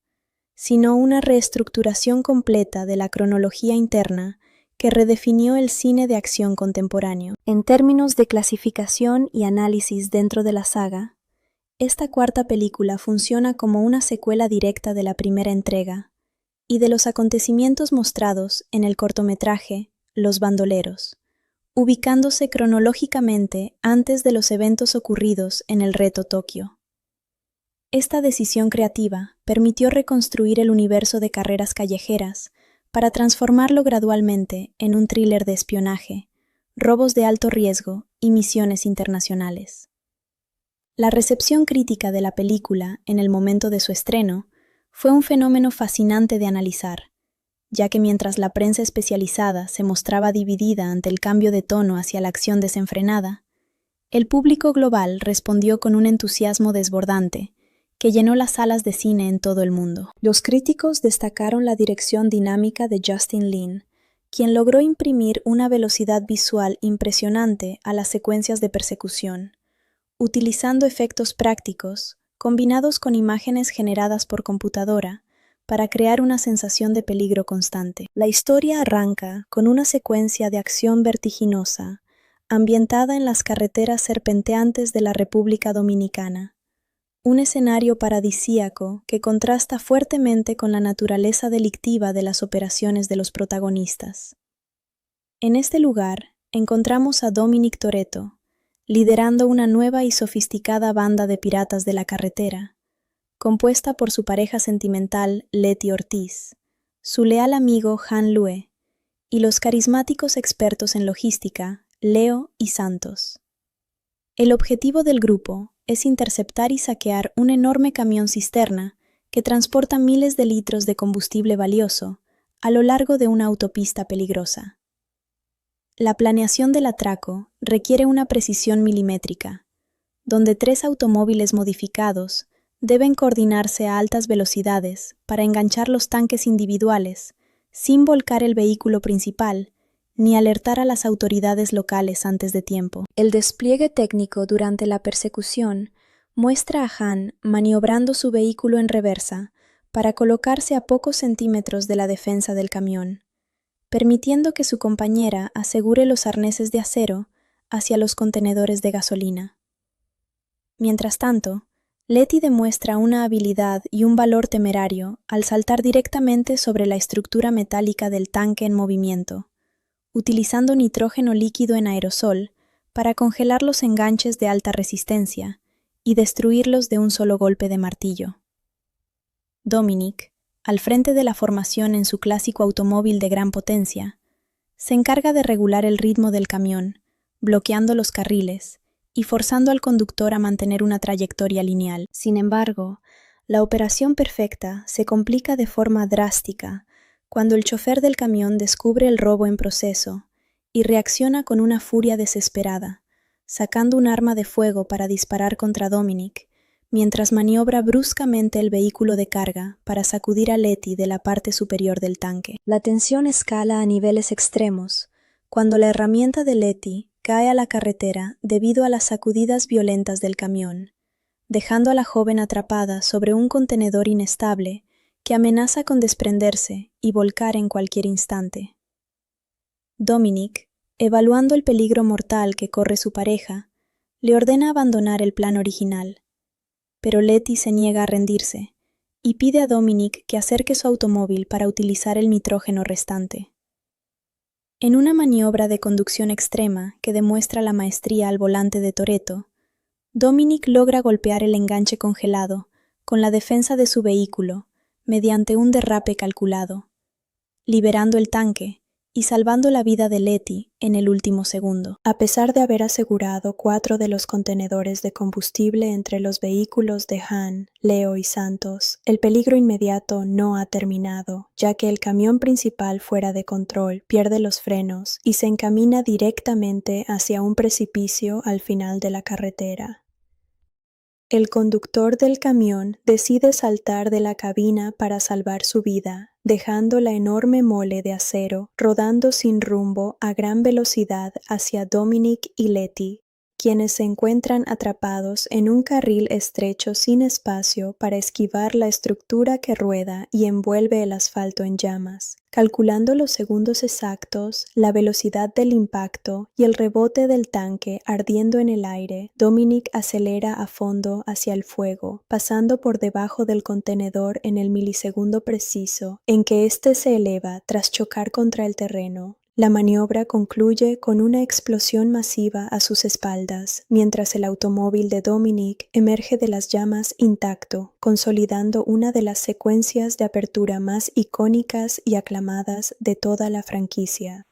sino una reestructuración completa de la cronología interna que redefinió el cine de acción contemporáneo. En términos de clasificación y análisis dentro de la saga, esta cuarta película funciona como una secuela directa de la primera entrega y de los acontecimientos mostrados en el cortometraje Los Bandoleros, ubicándose cronológicamente antes de los eventos ocurridos en el Reto Tokio. Esta decisión creativa permitió reconstruir el universo de carreras callejeras para transformarlo gradualmente en un thriller de espionaje, robos de alto riesgo y misiones internacionales. La recepción crítica de la película en el momento de su estreno fue un fenómeno fascinante de analizar, ya que mientras la prensa especializada se mostraba dividida ante el cambio de tono hacia la acción desenfrenada, el público global respondió con un entusiasmo desbordante que llenó las salas de cine en todo el mundo. Los críticos destacaron la dirección dinámica de Justin Lin, quien logró imprimir una velocidad visual impresionante a las secuencias de persecución, utilizando efectos prácticos combinados con imágenes generadas por computadora para crear una sensación de peligro constante. La historia arranca con una secuencia de acción vertiginosa, ambientada en las carreteras serpenteantes de la República Dominicana, un escenario paradisíaco que contrasta fuertemente con la naturaleza delictiva de las operaciones de los protagonistas. En este lugar encontramos a Dominic Toretto, liderando una nueva y sofisticada banda de piratas de la carretera, compuesta por su pareja sentimental Letty Ortiz, su leal amigo Han Lue y los carismáticos expertos en logística Leo y Santos. El objetivo del grupo es interceptar y saquear un enorme camión cisterna que transporta miles de litros de combustible valioso a lo largo de una autopista peligrosa. La planeación del atraco requiere una precisión milimétrica, donde 3 automóviles modificados deben coordinarse a altas velocidades para enganchar los tanques individuales sin volcar el vehículo principal ni alertar a las autoridades locales antes de tiempo. El despliegue técnico durante la persecución muestra a Han maniobrando su vehículo en reversa para colocarse a pocos centímetros de la defensa del camión, permitiendo que su compañera asegure los arneses de acero hacia los contenedores de gasolina. Mientras tanto, Letty demuestra una habilidad y un valor temerario al saltar directamente sobre la estructura metálica del tanque en movimiento, utilizando nitrógeno líquido en aerosol para congelar los enganches de alta resistencia y destruirlos de un solo golpe de martillo. Dominic, al frente de la formación en su clásico automóvil de gran potencia, se encarga de regular el ritmo del camión, bloqueando los carriles y forzando al conductor a mantener una trayectoria lineal. Sin embargo, la operación perfecta se complica de forma drástica cuando el chofer del camión descubre el robo en proceso y reacciona con una furia desesperada, sacando un arma de fuego para disparar contra Dominic, mientras maniobra bruscamente el vehículo de carga para sacudir a Letty de la parte superior del tanque. La tensión escala a niveles extremos cuando la herramienta de Letty cae a la carretera debido a las sacudidas violentas del camión, dejando a la joven atrapada sobre un contenedor inestable que amenaza con desprenderse y volcar en cualquier instante. Dominic, evaluando el peligro mortal que corre su pareja, le ordena abandonar el plan original, pero Letty se niega a rendirse y pide a Dominic que acerque su automóvil para utilizar el nitrógeno restante. En una maniobra de conducción extrema que demuestra la maestría al volante de Toretto, Dominic logra golpear el enganche congelado con la defensa de su vehículo mediante un derrape calculado, liberando el tanque y salvando la vida de Letty en el último segundo. A pesar de haber asegurado 4 de los contenedores de combustible entre los vehículos de Han, Leo y Santos, el peligro inmediato no ha terminado, ya que el camión principal fuera de control pierde los frenos y se encamina directamente hacia un precipicio al final de la carretera. El conductor del camión decide saltar de la cabina para salvar su vida, dejando la enorme mole de acero rodando sin rumbo a gran velocidad hacia Dominic y Letty, quienes se encuentran atrapados en un carril estrecho sin espacio para esquivar la estructura que rueda y envuelve el asfalto en llamas. Calculando los segundos exactos, la velocidad del impacto y el rebote del tanque ardiendo en el aire, Dominic acelera a fondo hacia el fuego, pasando por debajo del contenedor en el milisegundo preciso en que éste se eleva tras chocar contra el terreno. La maniobra concluye con una explosión masiva a sus espaldas, mientras el automóvil de Dominic emerge de las llamas intacto, consolidando una de las secuencias de apertura más icónicas y aclamadas de toda la franquicia.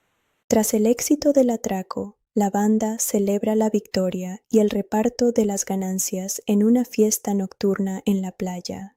Tras el éxito del atraco, la banda celebra la victoria y el reparto de las ganancias en una fiesta nocturna en la playa.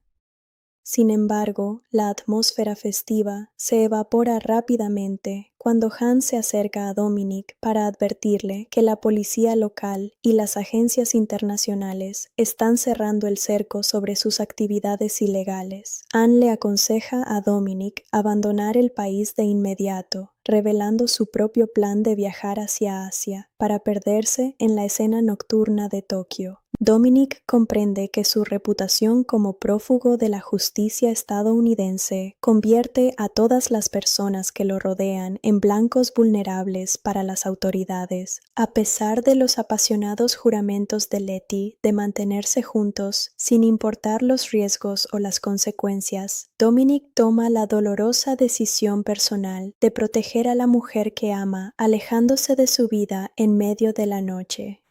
Sin embargo, la atmósfera festiva se evapora rápidamente cuando Han se acerca a Dominic para advertirle que la policía local y las agencias internacionales están cerrando el cerco sobre sus actividades ilegales. Han le aconseja a Dominic abandonar el país de inmediato, revelando su propio plan de viajar hacia Asia para perderse en la escena nocturna de Tokio. Dominic comprende que su reputación como prófugo de la justicia estadounidense convierte a todas las personas que lo rodean en blancos vulnerables para las autoridades. A pesar de los apasionados juramentos de Letty de mantenerse juntos sin importar los riesgos o las consecuencias, Dominic toma la dolorosa decisión personal de proteger a la mujer que ama, alejándose de su vida en medio de la noche.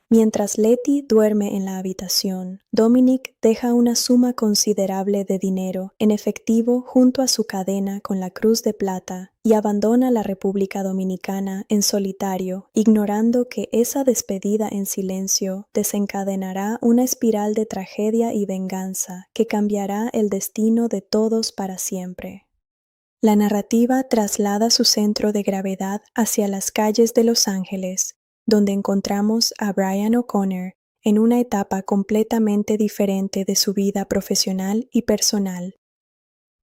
Mientras Letty duerme en la habitación, Dominic deja una suma considerable de dinero en efectivo junto a su cadena con la Cruz de Plata y abandona la República Dominicana en solitario, ignorando que esa despedida en silencio desencadenará una espiral de tragedia y venganza que cambiará el destino de todos para siempre. La narrativa traslada su centro de gravedad hacia las calles de Los Ángeles, donde encontramos a Brian O'Connor en una etapa completamente diferente de su vida profesional y personal.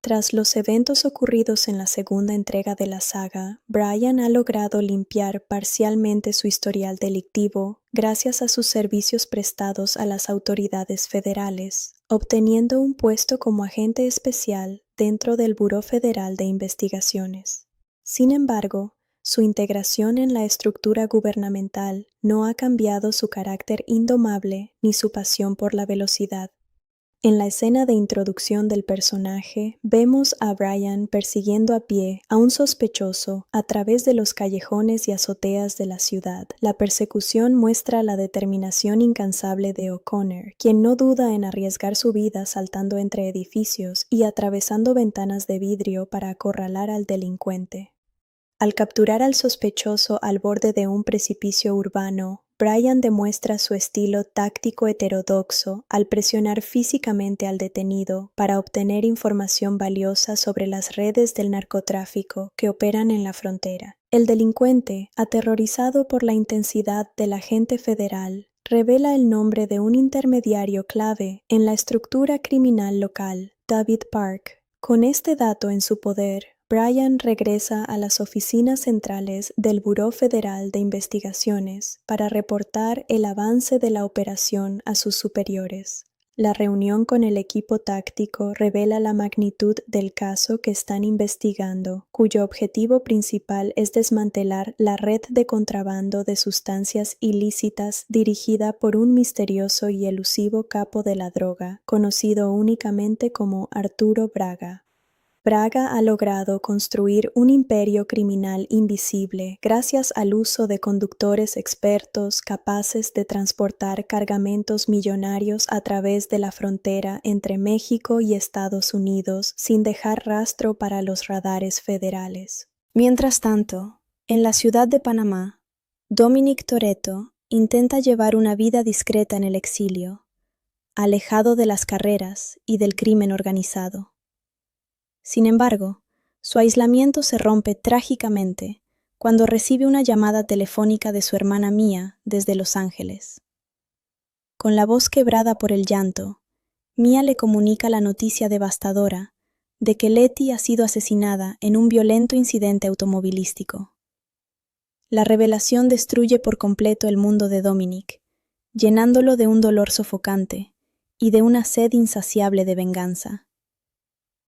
Tras los eventos ocurridos en la segunda entrega de la saga, Brian ha logrado limpiar parcialmente su historial delictivo gracias a sus servicios prestados a las autoridades federales, obteniendo un puesto como agente especial dentro del Buró Federal de Investigaciones. Sin embargo, su integración en la estructura gubernamental no ha cambiado su carácter indomable ni su pasión por la velocidad. En la escena de introducción del personaje, vemos a Brian persiguiendo a pie a un sospechoso a través de los callejones y azoteas de la ciudad. La persecución muestra la determinación incansable de O'Connor, quien no duda en arriesgar su vida saltando entre edificios y atravesando ventanas de vidrio para acorralar al delincuente. Al capturar al sospechoso al borde de un precipicio urbano, Brian demuestra su estilo táctico heterodoxo al presionar físicamente al detenido para obtener información valiosa sobre las redes del narcotráfico que operan en la frontera. El delincuente, aterrorizado por la intensidad del agente federal, revela el nombre de un intermediario clave en la estructura criminal local, David Park. Con este dato en su poder, Brian regresa a las oficinas centrales del Buró Federal de Investigaciones para reportar el avance de la operación a sus superiores. La reunión con el equipo táctico revela la magnitud del caso que están investigando, cuyo objetivo principal es desmantelar la red de contrabando de sustancias ilícitas dirigida por un misterioso y elusivo capo de la droga, conocido únicamente como Arturo Braga. Braga ha logrado construir un imperio criminal invisible gracias al uso de conductores expertos capaces de transportar cargamentos millonarios a través de la frontera entre México y Estados Unidos sin dejar rastro para los radares federales. Mientras tanto, en la ciudad de Panamá, Dominic Toretto intenta llevar una vida discreta en el exilio, alejado de las carreras y del crimen organizado. Sin embargo, su aislamiento se rompe trágicamente cuando recibe una llamada telefónica de su hermana Mia desde Los Ángeles. Con la voz quebrada por el llanto, Mia le comunica la noticia devastadora de que Letty ha sido asesinada en un violento incidente automovilístico. La revelación destruye por completo el mundo de Dominic, llenándolo de un dolor sofocante y de una sed insaciable de venganza.